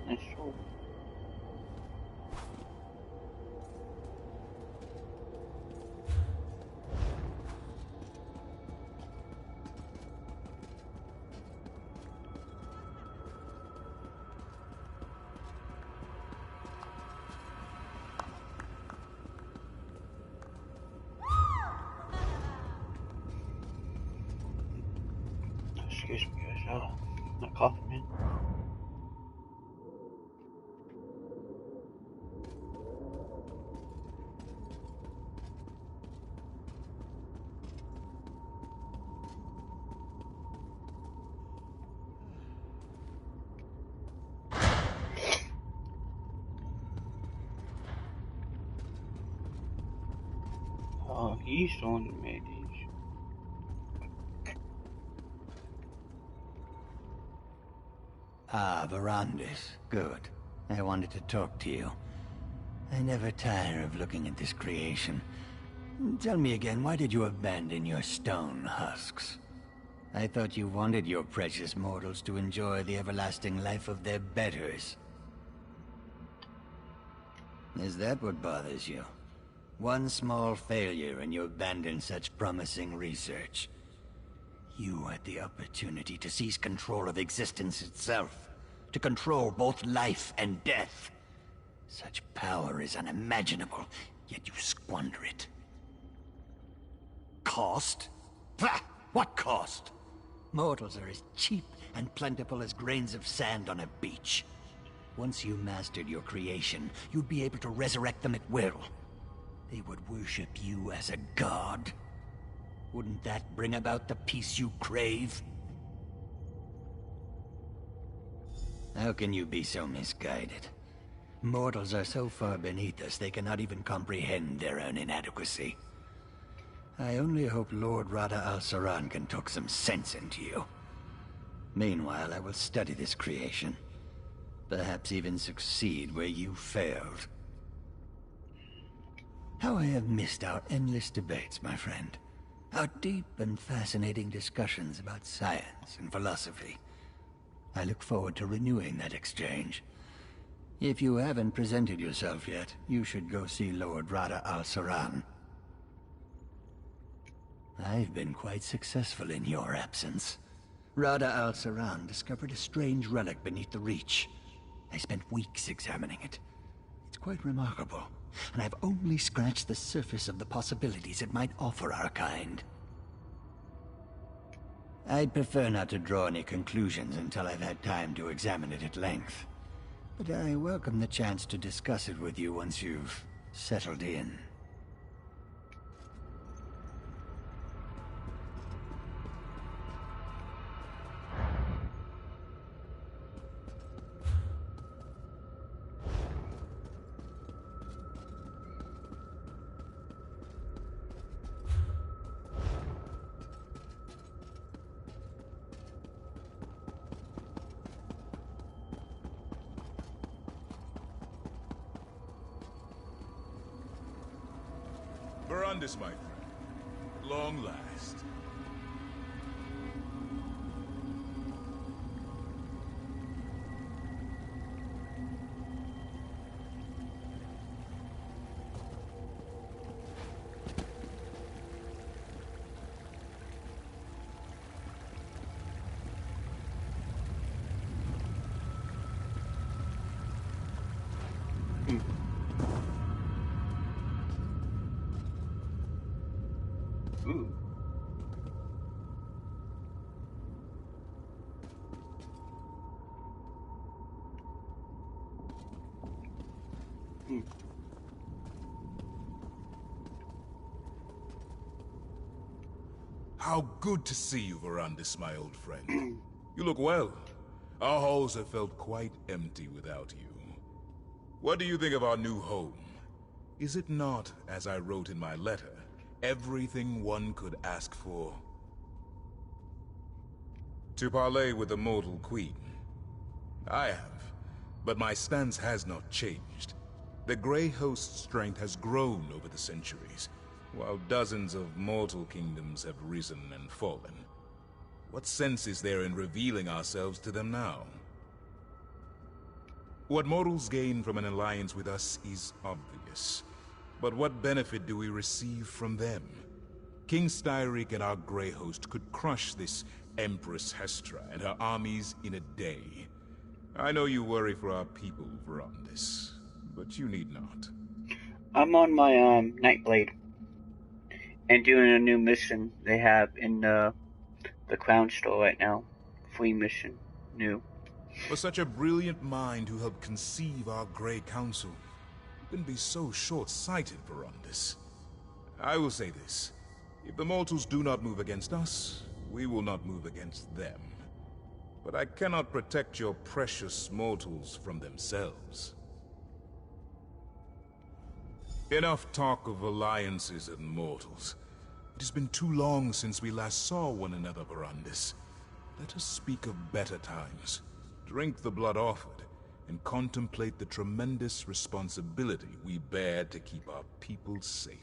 Nice roll. Excuse me, guys. Not coughing, man. Oh, he's the one that made these. Ah, Verandis. Good. I wanted to talk to you. I never tire of looking at this creation. Tell me again, why did you abandon your stone husks? I thought you wanted your precious mortals to enjoy the everlasting life of their betters. Is that what bothers you? One small failure and you abandon such promising research. You had the opportunity to seize control of existence itself, to control both life and death. Such power is unimaginable, yet you squander it. Cost? Bah! What cost? Mortals are as cheap and plentiful as grains of sand on a beach. Once you mastered your creation, you'd be able to resurrect them at will. They would worship you as a god. Wouldn't that bring about the peace you crave? How can you be so misguided? Mortals are so far beneath us they cannot even comprehend their own inadequacy. I only hope Lord Rada al-Saran can talk some sense into you. Meanwhile, I will study this creation. Perhaps even succeed where you failed. How I have missed our endless debates, my friend. Our deep and fascinating discussions about science and philosophy. I look forward to renewing that exchange. If you haven't presented yourself yet, you should go see Lord Rada al-Saran. I've been quite successful in your absence. Rada al-Saran discovered a strange relic beneath the Reach. I spent weeks examining it. It's quite remarkable, and I've only scratched the surface of the possibilities it might offer our kind. I'd prefer not to draw any conclusions until I've had time to examine it at length. But I welcome the chance to discuss it with you once you've settled in. Verandis, my friend. Long last. Ooh. How good to see you, Verandis, my old friend. You look well. Our halls have felt quite empty without you. What do you think of our new home? Is it not, as I wrote in my letter, everything one could ask for? To parley with the mortal queen. I have, but my stance has not changed. The Grey Host's strength has grown over the centuries, while dozens of mortal kingdoms have risen and fallen. What sense is there in revealing ourselves to them now? What mortals gain from an alliance with us is obvious. But what benefit do we receive from them? King Styric and our Grey Host could crush this Empress Hestra and her armies in a day. I know you worry for our people, Verandis, but you need not. I'm on my Nightblade and doing a new mission they have in the Crown Store right now. Free mission, new. For such a brilliant mind who helped conceive our Grey Council, you can be so short-sighted, Verandis. I will say this. If the mortals do not move against us, we will not move against them. But I cannot protect your precious mortals from themselves. Enough talk of alliances and mortals. It has been too long since we last saw one another, Verandis. Let us speak of better times. Drink the blood offered, and contemplate the tremendous responsibility we bear to keep our people safe.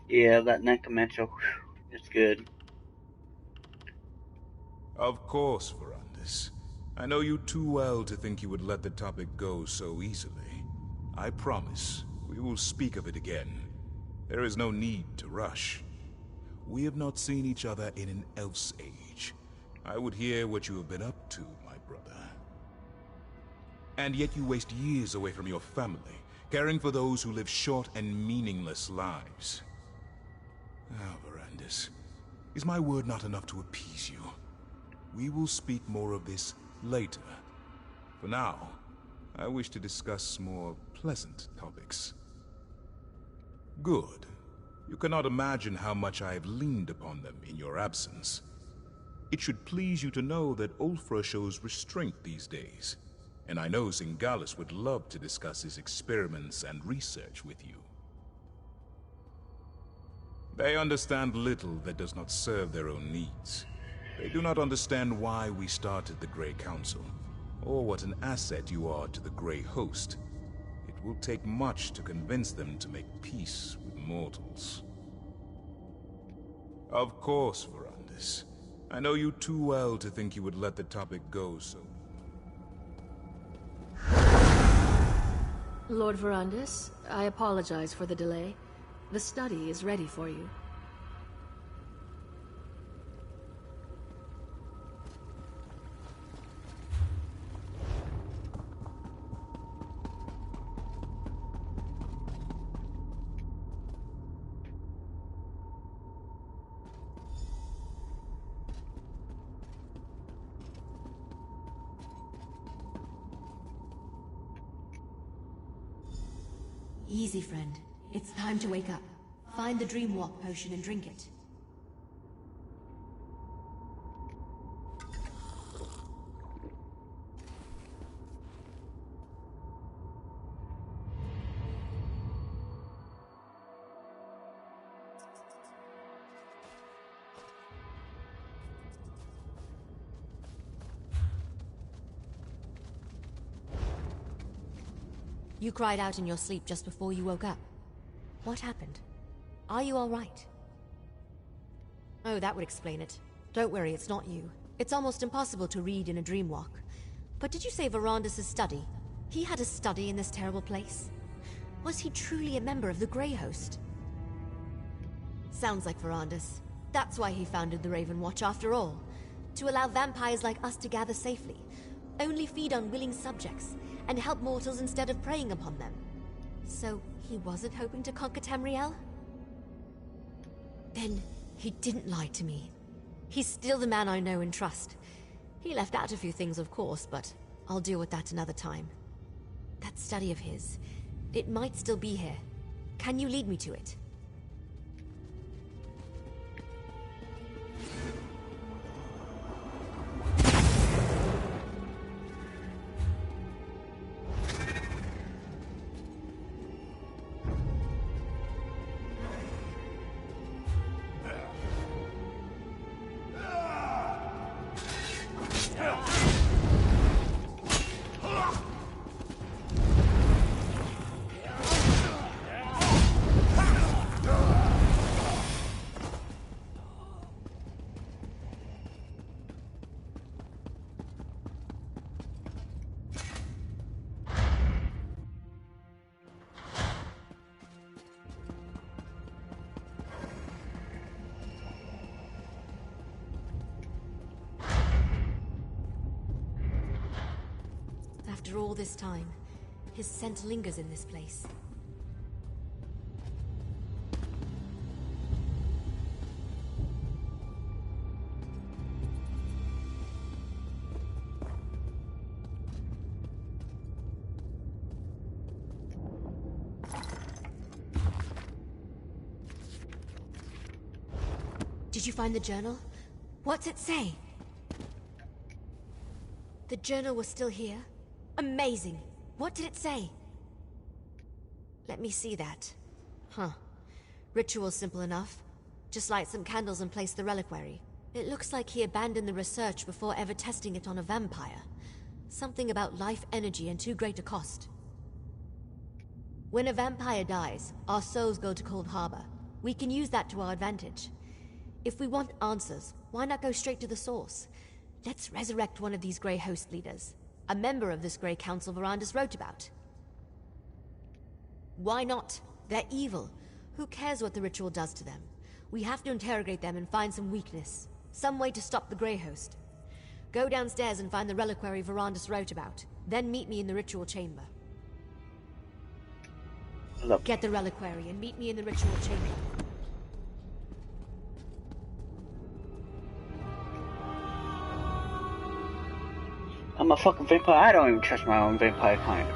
Yeah, that necromancer, it's good. Of course, Verandis. I know you too well to think you would let the topic go so easily. I promise, we will speak of it again. There is no need to rush. We have not seen each other in an elf's age. I would hear what you have been up to, my brother. And yet you waste years away from your family, caring for those who live short and meaningless lives. Ah, Verandis, is my word not enough to appease you? We will speak more of this later. For now, I wish to discuss more pleasant topics. Good. You cannot imagine how much I have leaned upon them in your absence. It should please you to know that Ulfra shows restraint these days, and I know Zingalis would love to discuss his experiments and research with you. They understand little that does not serve their own needs. They do not understand why we started the Grey Council, or what an asset you are to the Grey Host. It will take much to convince them to make peace with mortals. Of course, Verandis. I know you too well to think you would let the topic go so. Lord Verandis, I apologize for the delay. The study is ready for you. Easy, friend. It's time to wake up. Find the Dream Walk potion and drink it. You cried out in your sleep just before you woke up. What happened? Are you all right? Oh, that would explain it. Don't worry, it's not you. It's almost impossible to read in a dream walk. But did you say Verandis' study? He had a study in this terrible place? Was he truly a member of the Grey Host? Sounds like Verandis. That's why he founded the Raven Watch after all. To allow vampires like us to gather safely. Only feed on willing subjects, and help mortals instead of preying upon them. So, he wasn't hoping to conquer Tamriel? Then, he didn't lie to me. He's still the man I know and trust. He left out a few things, of course, but I'll deal with that another time. That study of his, it might still be here. Can you lead me to it? After all this time, his scent lingers in this place. Did you find the journal? What's it say? The journal was still here? Amazing! What did it say? Let me see that. Huh. Ritual's simple enough. Just light some candles and place the reliquary. It looks like he abandoned the research before ever testing it on a vampire. Something about life energy and too great a cost. When a vampire dies, our souls go to Cold Harbor. We can use that to our advantage. If we want answers, why not go straight to the source? Let's resurrect one of these Grey Host leaders. A member of this Grey Council Verandis wrote about. Why not? They're evil. Who cares what the ritual does to them? We have to interrogate them and find some weakness. Some way to stop the Grey Host. Go downstairs and find the reliquary Verandis wrote about. Then meet me in the ritual chamber. Look. Get the reliquary and meet me in the ritual chamber. I'm a fucking vampire. I don't even trust my own vampire kind.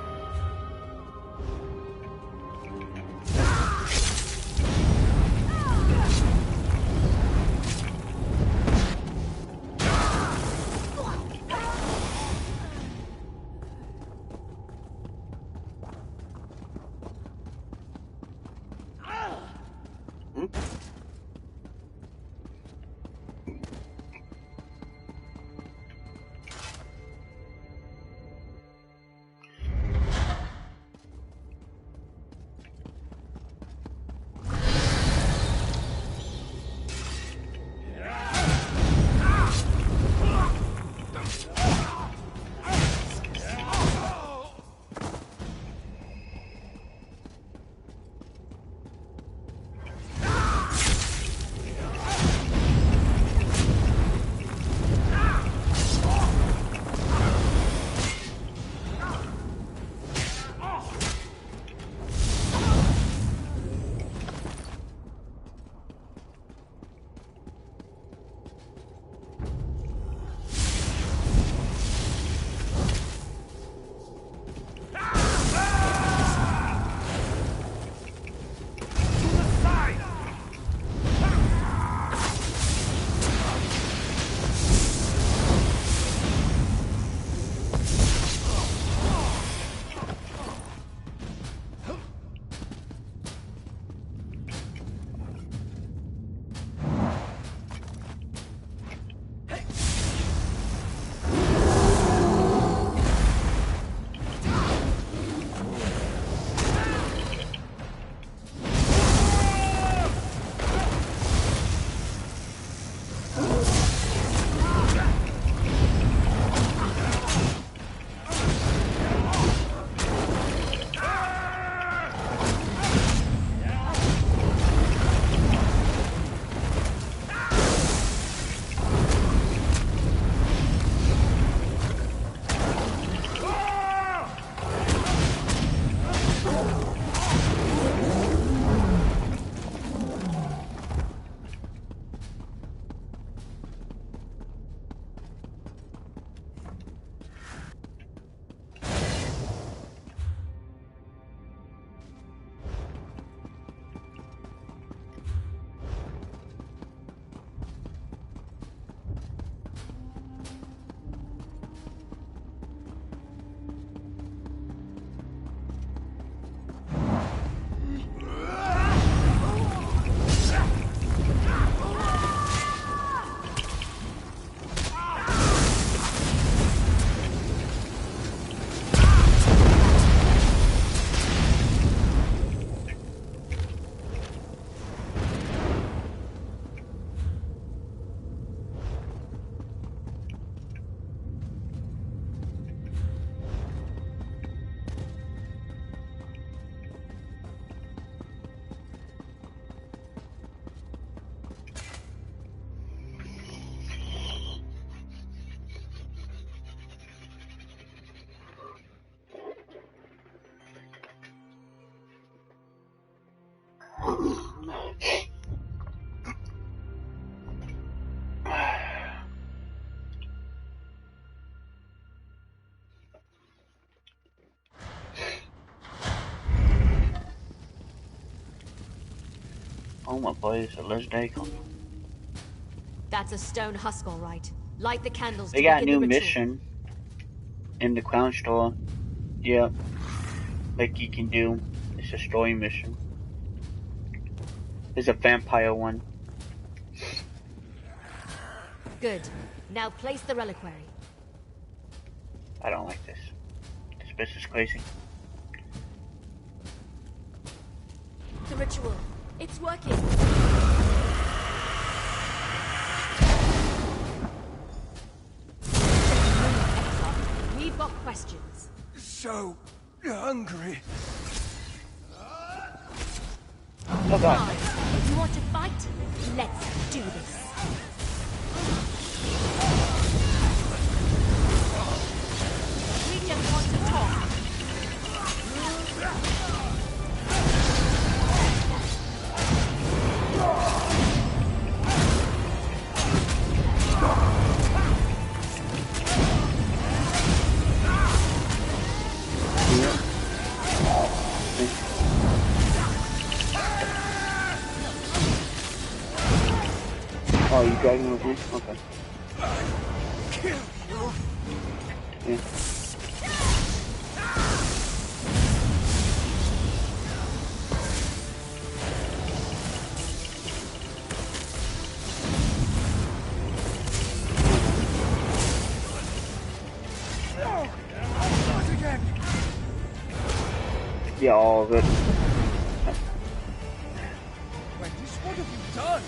Oh my boy, it's a legendary cone. That's a stone husk, all right. Light the candles They to got a begin new the ritual. mission in the crown store. Yep. Like you can do. It's a story mission. It's a vampire one. Good. Now place the reliquary. I don't like this. This bitch is crazy. The ritual. It's working. We've got questions. So hungry. Oh god. If you want to fight, let's do this. We just want to talk. Oh, you dragging with me? Okay. Kill you. Yeah. Not again. Yeah, all of it. Wendy's, what have you done?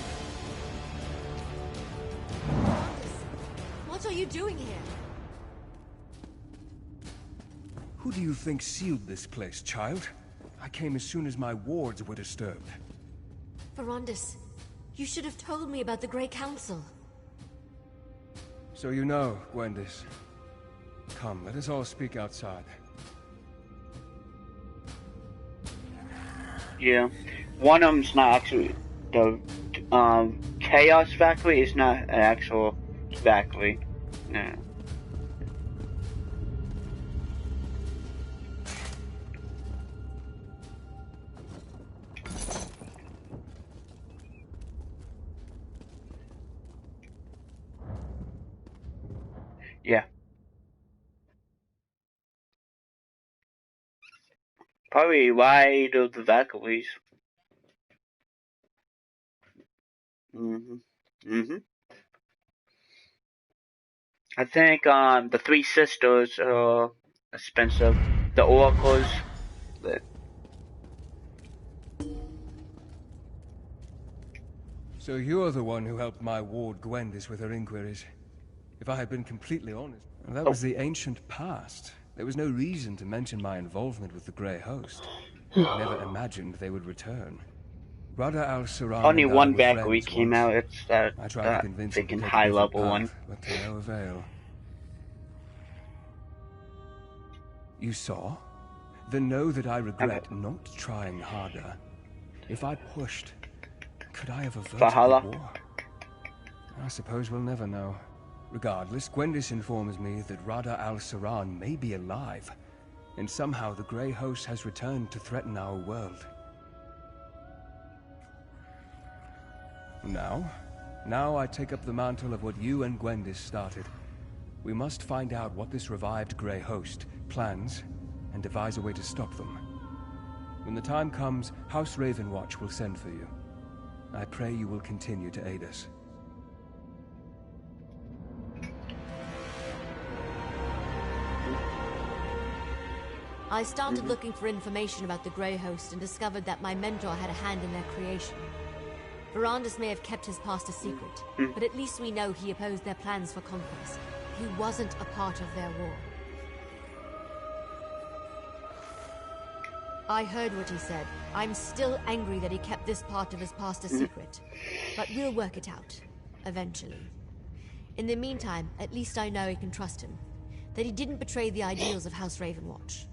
What are you doing here? Who do you think sealed this place, child? I came as soon as my wards were disturbed. Ferondis, you should have told me about the Grey Council. So you know, Gwendis. Come, let us all speak outside. Yeah. One of them's not actually the Chaos Factory is not an actual factory. No. Yeah. Probably wide of the factories. I think the Three Sisters are expensive. The Oracles. But So you're the one who helped my ward Gwendis with her inquiries. If I had been completely honest, that was the ancient past. There was no reason to mention my involvement with the Grey Host. I never imagined they would return. Rada al-Saran only and I one were factory friends came once. out. It's that I tried to convince him to freaking take a high different level one. path, but to no avail. You saw? Then know that I regret not trying harder. If I pushed, could I have averted Valhalla. the war? I suppose we'll never know. Regardless, Gwendis informs me that Rada al-Saran may be alive, and somehow the Grey Host has returned to threaten our world. Now I take up the mantle of what you and Gwendis started. We must find out what this revived Grey Host plans, and devise a way to stop them. When the time comes, House Ravenwatch will send for you. I pray you will continue to aid us. I started looking for information about the Grey Host and discovered that my mentor had a hand in their creation. Ferondis may have kept his past a secret, but at least we know he opposed their plans for conquest. He wasn't a part of their war. I heard what he said. I'm still angry that he kept this part of his past a secret. But we'll work it out. Eventually. In the meantime, at least I know I can trust him. That he didn't betray the ideals of House Ravenwatch.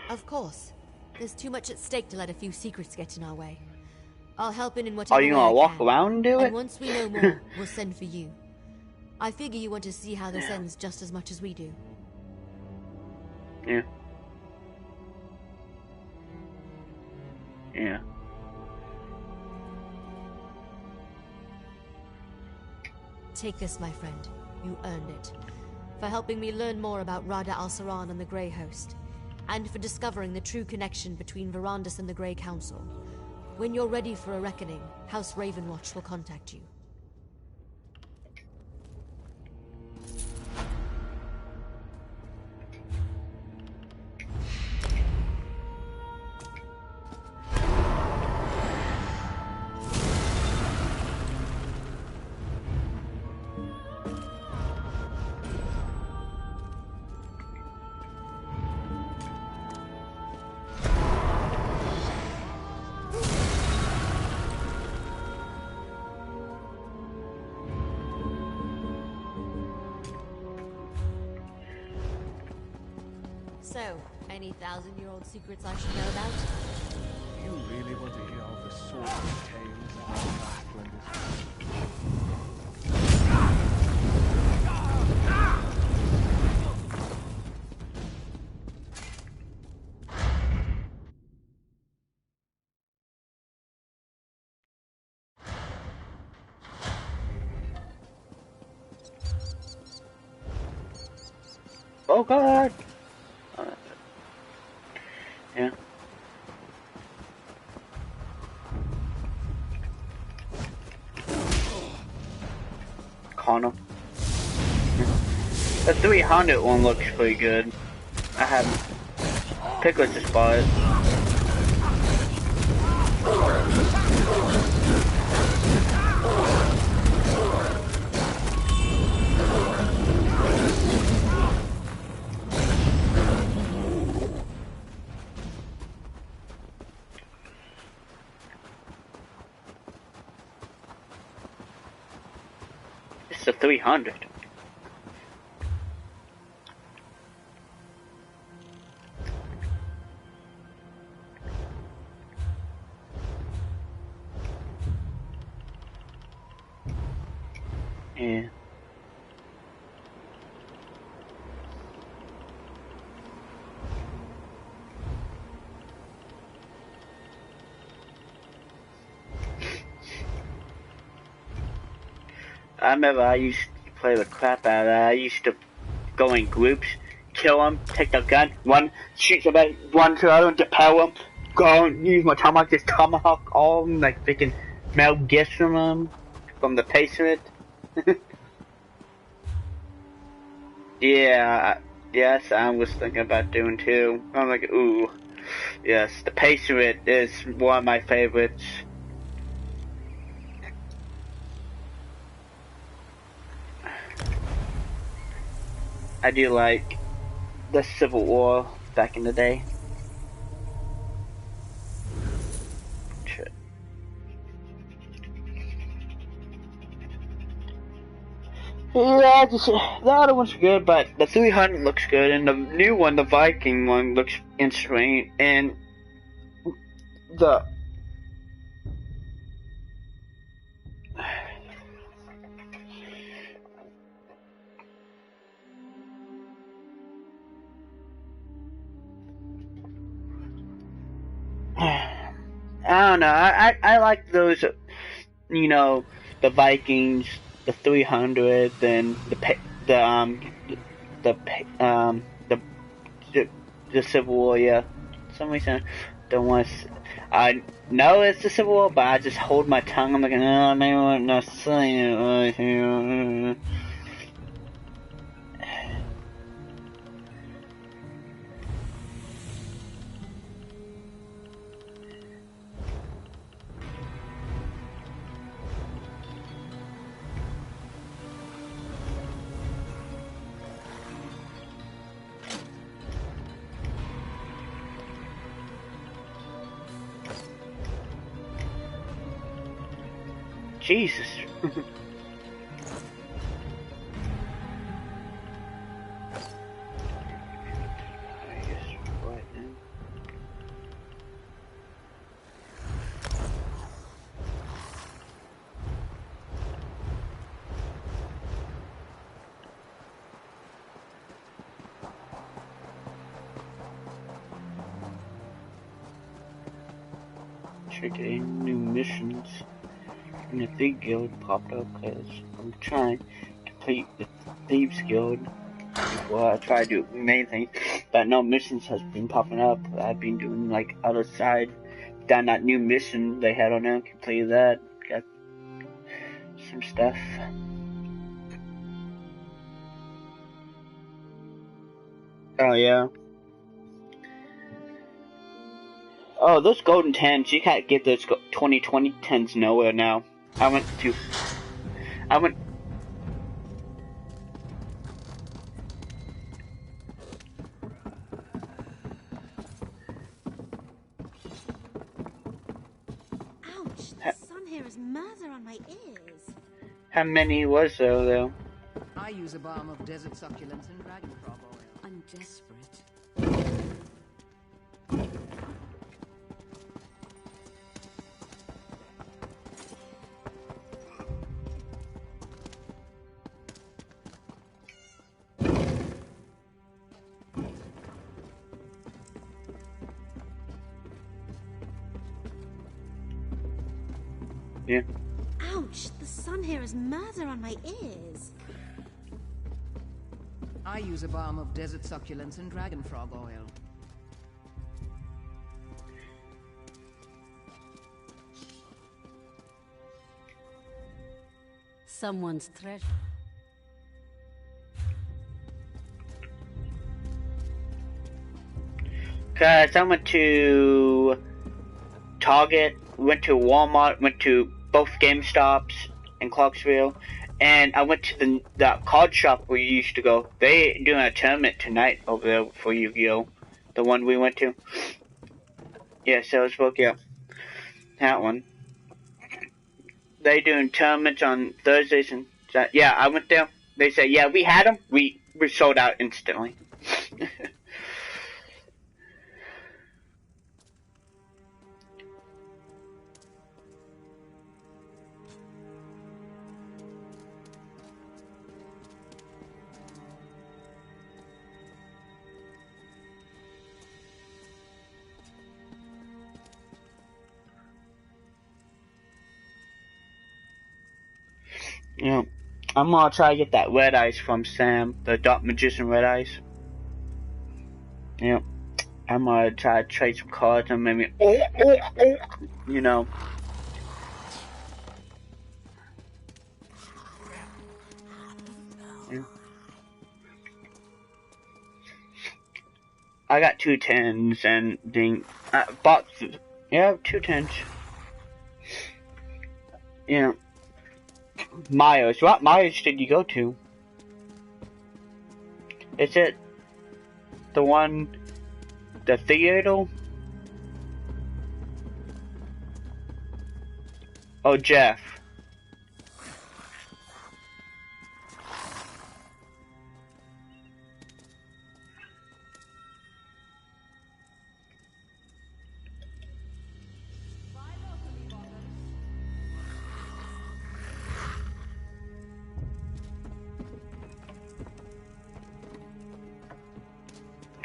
Of course. There's too much at stake to let a few secrets get in our way. I'll help in whatever way I can. Are you gonna walk around and do it? And once we know more, we'll send for you. I figure you want to see how this ends just as much as we do. Yeah. Yeah. Take this, my friend. You earned it. For helping me learn more about Rada al-Saran and the Grey Host, and for discovering the true connection between Verandis and the Grey Council. When you're ready for a reckoning, House Ravenwatch will contact you. So, any 1,000-year-old secrets I should know about? You really want to hear all the sordid tales of my past, Glendis? Oh God! Yeah. Connor. The 300 one looks pretty good. I haven't picked with this spot. It's a 300. Yeah. I remember I used to play the crap out of that. I used to go in groups, kill them, take the gun, run, shoot somebody, run to the other one, repel them, go and use my tomahawk, just tomahawk all of them, like freaking Mel Gibson from the Patriot. Yeah, yes, I was thinking about doing too. I'm like, ooh, yes, the Patriot is one of my favorites. I do like the Civil War back in the day. Shit. Yeah, the other one's good, but the 300 looks good, and the new one, the Viking one, looks interesting, and the I don't know. I like those, you know, the Vikings, the 300, and the the Civil War. Yeah, for some reason don't want to. I know it's the Civil War, but I just hold my tongue. I'm like, no, maybe I'm not saying it right here. Jesus. yesterday. New missions in the Thief Guild popped up because I'm trying to complete the Thieves Guild before I try to do main things. But no missions has been popping up. I've been doing like other side. Done that new mission they had on there, completed that. Got some stuff. Oh yeah. Oh, those golden 10s, you can't get those 2020 10s nowhere now. I went. Ouch, the sun here is murder on my ears. How many was there though? I use a balm of desert succulents and dragon frog oil. I'm desperate. Yeah. Ouch, the sun here is murder on my ears. I use a balm of desert succulents and dragon frog oil. Someone's treasure. Cause I went to Target, went to Walmart, went to both GameStops in Clarksville, and I went to the card shop where you used to go. They doing a tournament tonight over there for Yu-Gi-Oh! The one we went to. Yeah, Sales Book, yeah. That one. They doing tournaments on Thursdays and yeah, I went there. They said, yeah, we had them. We sold out instantly. Yeah, I'm gonna try to get that red eyes from Sam, the Dark Magician red eyes. Yeah, I'm gonna try to trade some cards and maybe, you know. Yeah. I got 2 10s and bought, yeah, 2 10s. Yeah. Myers. What Myers did you go to? Is it the one, the theater? Oh, Jeff.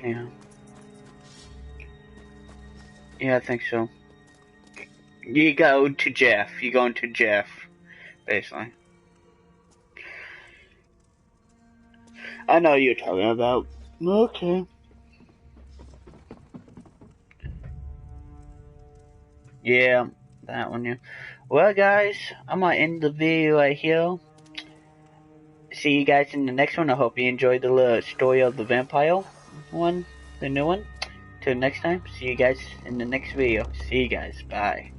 Yeah. Yeah, I think so. You go to Jeff. You're going to Jeff, basically. I know you're talking about. Okay. Yeah, that one, yeah. Well, guys, I'm gonna end the video right here. See you guys in the next one. I hope you enjoyed the little story of the vampire one, the new one. Till next time, see you guys in the next video. See you guys. Bye.